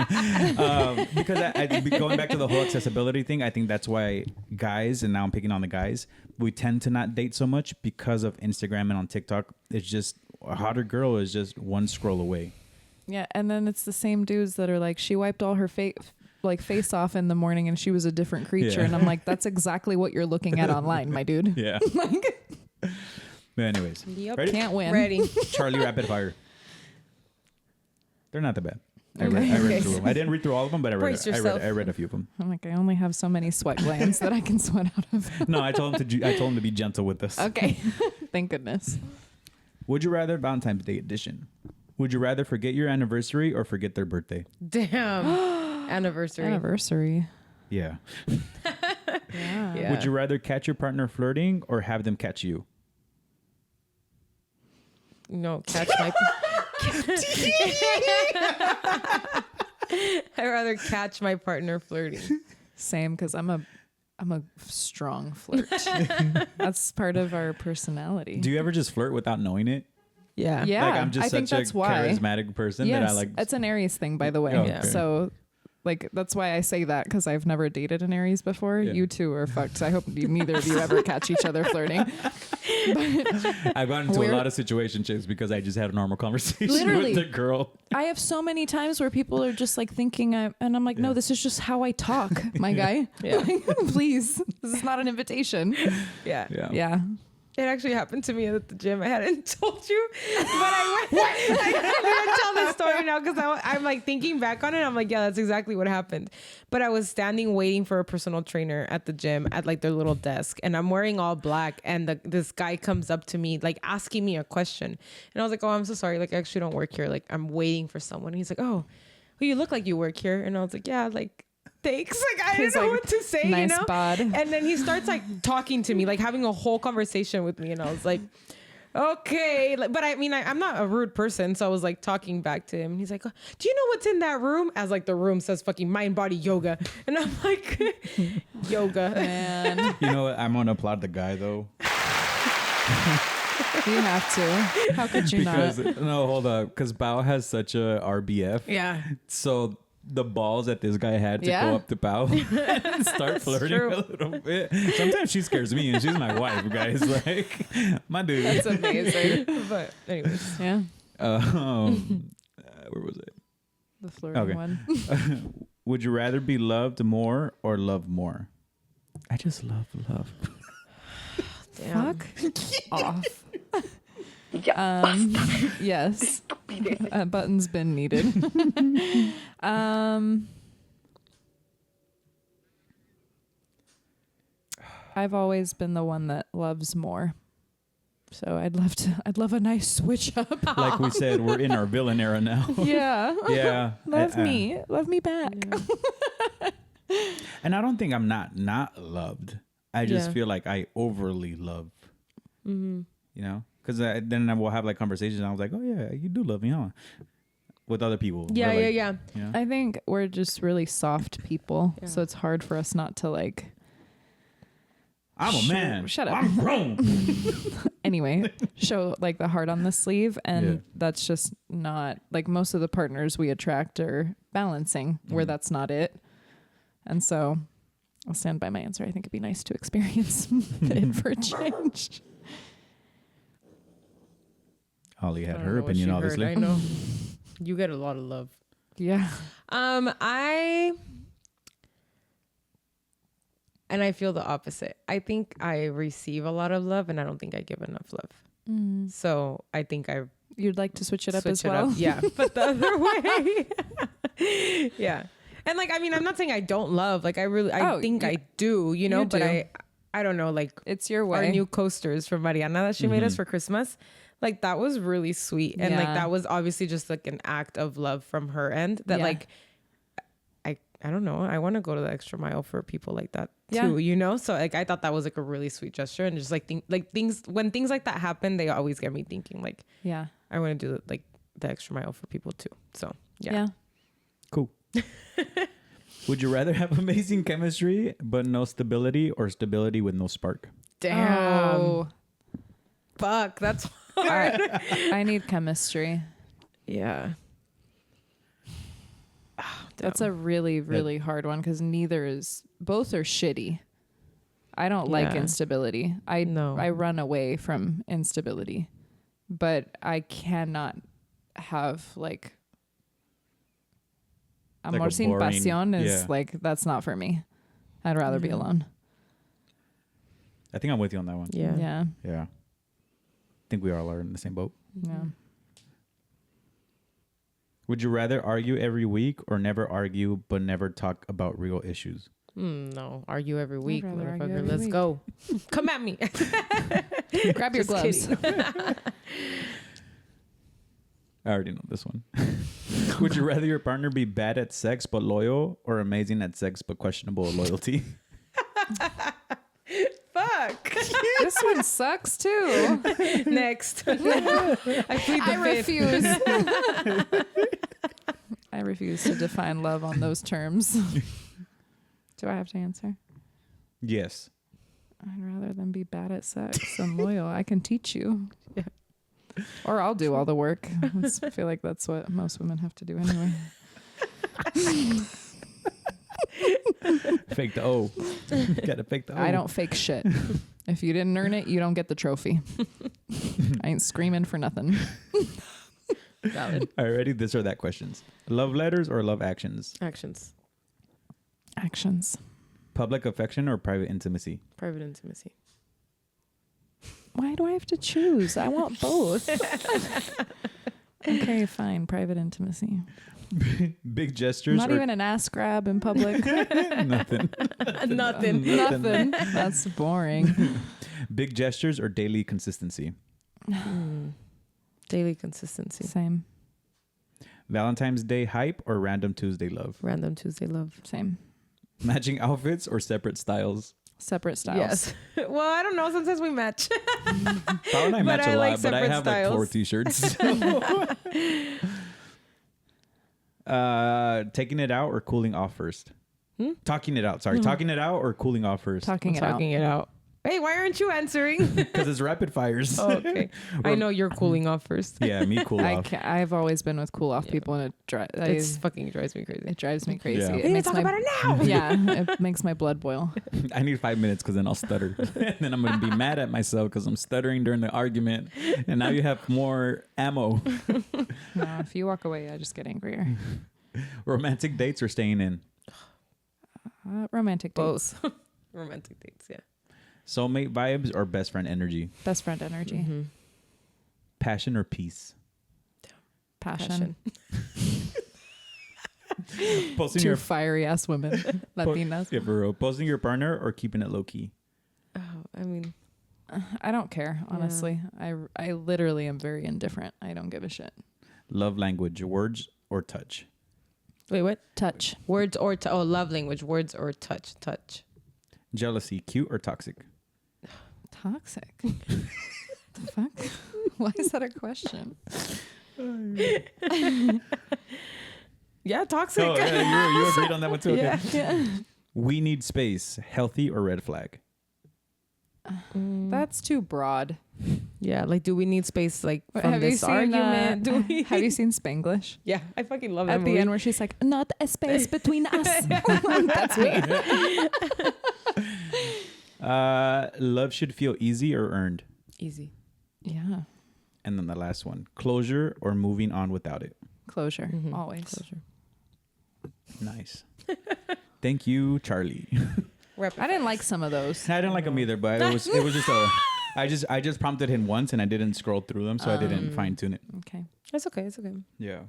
me. Because going back to the whole accessibility thing, I think that's why guys, and now I'm picking on the guys, we tend to not date so much because of Instagram and on TikTok. It's just a hotter girl is just one scroll away. Yeah, and then it's the same dudes that are like, she wiped all her face off in the morning and she was a different creature. Yeah. And I'm like, that's exactly what you're looking at online, my dude. Yeah. But anyways, Yep. ready? Can't win. Ready. Charlie, rapid fire. They're not that bad. I read through them. I didn't read through all of them, but I read a few of them. I'm like, I only have so many sweat glands that I can sweat out of. No, I told him to be gentle with us. Okay. Thank goodness. Would you rather, Valentine's Day edition, would you rather forget your anniversary or forget their birthday? Damn. Anniversary. Yeah. Yeah. Would you rather catch your partner flirting or have them catch you? No, catch my... I'd rather catch my partner flirting. Same, because I'm a strong flirt. That's part of our personality. Do you ever just flirt without knowing it? Yeah. Yeah, Like I'm just I think such a that's why. charismatic person Yes, that I like. it's an Aries thing, by the way. Oh, Yeah. okay. So, like, that's why I say that, because I've never dated an Aries before. Yeah. You two are fucked. I hope neither of you ever catch each other flirting. I've gotten into a We're- lot of situationships because I just had a normal conversation Literally. with the girl. I have so many times where people are just like thinking, and I'm like, no, this is just how I talk, my guy. Yeah. Like, please, this is not an invitation. Yeah. Yeah. It actually happened to me at the gym. I hadn't told you, but I went. I'm gonna tell this story now because I'm like thinking back on it. I'm like, yeah, that's exactly what happened. But I was standing waiting for a personal trainer at the gym at like their little desk, and I'm wearing all black. And this guy comes up to me like asking me a question, and I was like, oh, I'm so sorry. Like, I actually don't work here. Like, I'm waiting for someone. And he's like, oh, well, you look like you work here. And I was like, yeah, like. Thanks. Like, I He's didn't know like, what to say, nice you know? bod. And then he starts like talking to me, like having a whole conversation with me. And I was like, okay. Like, but I mean, I'm not a rude person. So I was like talking back to him. And he's like, do you know what's in that room? As like the room says fucking mind, body, yoga. And I'm like, yoga. Man, You know what? I'm going to applaud the guy though. you have to. How could you Because, not? no, hold up. Because Bao has such a RBF. Yeah. So the balls that this guy had to Yeah. go up to Bao and start flirting true. a little bit. Sometimes she scares me and she's my wife, guys. Like, my dude. That's amazing. But anyways. Yeah. Where was it? The flirting Okay. one. Would you rather be loved more or love more? I just love love. Damn. Fuck off. Yes. A button's been needed. I've always been the one that loves more. So I'd love a nice switch up. Like we said, we're in our villain era now. Yeah. Yeah. Love me. Love me back. And I don't think I'm not loved. I just Yeah. feel like I overly love. You know? Because then I will have like conversations and I was like, oh yeah, you do love me, huh? With other people. Yeah, We're like, yeah. You know? I think we're just really soft people. Yeah. So it's hard for us not to like. I'm a man. Shut up. I'm grown. Anyway, show like the heart on the sleeve. And Yeah. that's just not like most of the partners we attract are balancing where that's not it. And so I'll stand by my answer. I think it'd be nice to experience it for a change. Holly I had don't her know what opinion, she heard. obviously. I know. You get a lot of love. Yeah. And I feel the opposite. I think I receive a lot of love and I don't think I give enough love. So I think You'd like to switch it up as switch it well? Yeah, but the other way. Yeah. And like, I mean, I'm not saying I don't love. Like, I think I do, you know, but do. I don't know, like, It's your way. our new coasters from Mariana that she made us for Christmas, like, that was really sweet. And like, Yeah. that was obviously just like an act of love from her end that like, I don't know. I want to go to the extra mile for people like that too, you know? So like, I thought that was like a really sweet gesture, and just like when things like that happen, they always get me thinking like, Yeah. I want to do like the extra mile for people too. So Yeah. Cool. Would you rather have amazing chemistry but no stability, or stability with no spark? Damn. Oh, Fuck. That's hard. I need chemistry. Yeah. That's a really, really hard one because both are shitty. I don't like Yeah. instability. I run away from instability, but I cannot have like Like a amor sin boring- pasión is yeah. like, that's not for me. I'd rather be alone. I think I'm with you on that one. Yeah. Yeah. Yeah. I think we all are in the same boat. Yeah. Would you rather argue every week or never argue but never talk about real issues? No, argue every week, rather argue motherfucker. every Let's week. go. Come at me. Grab your Just gloves. kidding. I already know this one. Would you rather your partner be bad at sex but loyal, or amazing at sex but questionable loyalty? Fuck. This one sucks too. Next. I plead the fifth. refuse. I refuse to define love on those terms. Do I have to answer? Yes. I'd rather than be bad at sex than loyal. I can teach you. Yeah. Or I'll do all the work. I feel like that's what most women have to do anyway. Fake the O. Gotta fake the O. I don't fake shit. If you didn't earn it, you don't get the trophy. I ain't screaming for nothing. Valid. All right, ready? This or that questions. Love letters or love actions? Actions. Actions. Public affection or private intimacy? Private intimacy. Why do I have to choose? I want both. Okay, fine. Private intimacy. Big gestures Not or even an ass grab in public. nothing? Nothing. Nothing. That's boring. Big gestures or daily consistency? Daily consistency. Same. Valentine's Day hype or random Tuesday love? Random Tuesday love. Same. Matching outfits or separate styles? Separate styles. Yes. Well, I don't know. Sometimes we match. Paul and I match I a lot, like but I separate have like 4 styles. t-shirts. Taking it out or cooling off first? Talking it out. Sorry. Talking it out or cooling off first? Talking it out. Talking it out. Hey, why aren't you answering? Because it's rapid fires. Oh, okay. I know you're cooling off first. Yeah, me cool off. I've always been with cool off people, and It fucking drives me crazy. it drives me crazy. Yeah. It We need to makes talk my, about it now. Yeah, it makes my blood boil. I need 5 minutes because then I'll stutter. And then I'm going to be mad at myself because I'm stuttering during the argument. And now you have more ammo. No, if you walk away, I just get angrier. Romantic dates or staying in? Romantic dates. Both. Romantic dates, yeah. Soulmate vibes or best friend energy? Best friend energy. Mm-hmm. Passion or peace? Passion. Posting Two your fiery ass women. Latinas. yeah, for real. Posting your partner or keeping it low key? Oh, I mean, I don't care, honestly. I literally am very indifferent. I don't give a shit. Love language, words or touch? wait, what? Touch. Words or love language. Words or touch. Touch. Jealousy, cute or toxic? Toxic. The fuck? Why is that a question? Yeah, toxic. Oh, yeah, you agreed on that one too. Okay. Yeah. We need space, healthy or red flag? That's too broad. Yeah, like, do we need space, like, from Have you this seen, argument? Do we? Have you seen Spanglish? Yeah, I fucking love that At the movie. end where she's like, not a space between us. That's me. Love should feel easy or earned? Easy. Yeah. And then the last one, closure or moving on without it? Closure. Mhm. Always. Closure. Nice. Thank you, Charlie. I didn't like some of those. I didn't like them either, but it was just a. I just prompted him once and I didn't scroll through them, so I didn't fine tune it. Okay. It's okay. It's okay. Yeah.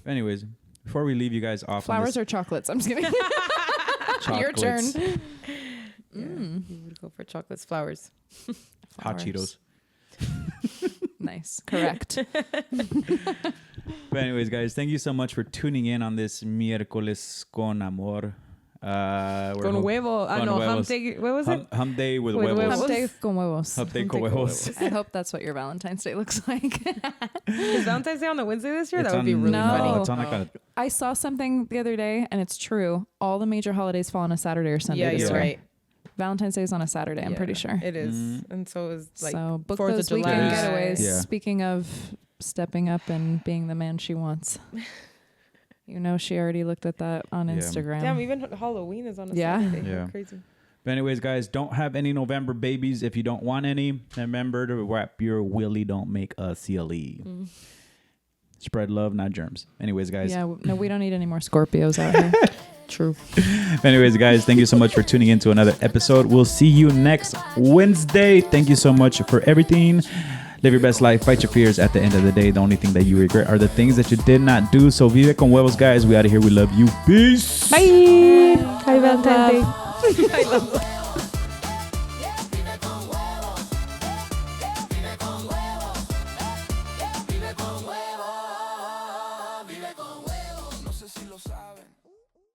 But anyways, before we leave you guys off, Flowers or chocolates? I'm just kidding. Your turn. You would go for chocolates, flowers. Hot Cheetos. Nice. Correct. But anyways, guys, thank you so much for tuning in on this miércoles con amor. Con huevo. No, hump day. What was it? Hump day with With huevos. Hump day con huevos. Hump day con huevos. I hope that's what your Valentine's Day looks like. Is Valentine's Day on a Wednesday this year? It's That would be on- really No. funny. It's on like a. I saw something the other day, and it's true. All the major holidays fall on a Saturday or Sunday Yeah, this you're year. right. Valentine's Day is on a Saturday, I'm pretty sure. It is. And so is like So book 4th of those July. weekend getaways. Yeah. Speaking of stepping up and being the man she wants. You know, she already looked at that on Yeah. Instagram. Damn, even Halloween is on a Yeah. Saturday. Yeah. Crazy. But anyways, guys, don't have any November babies if you don't want any. Remember to wrap your willy. Don't make a CLE. Spread love, not germs. Anyways, guys. Yeah, no, we don't need any more Scorpios out here. True. Anyways, guys, thank you so much for tuning in to another episode. We'll see you next Wednesday. Thank you so much for everything. Live your best life. Fight your fears. At the end of the day, the only thing that you regret are the things that you did not do. So vive con huevos, guys. We out of here. We love you. Peace. Bye. Happy Valentine's Day. I love that. No sé si lo sabes.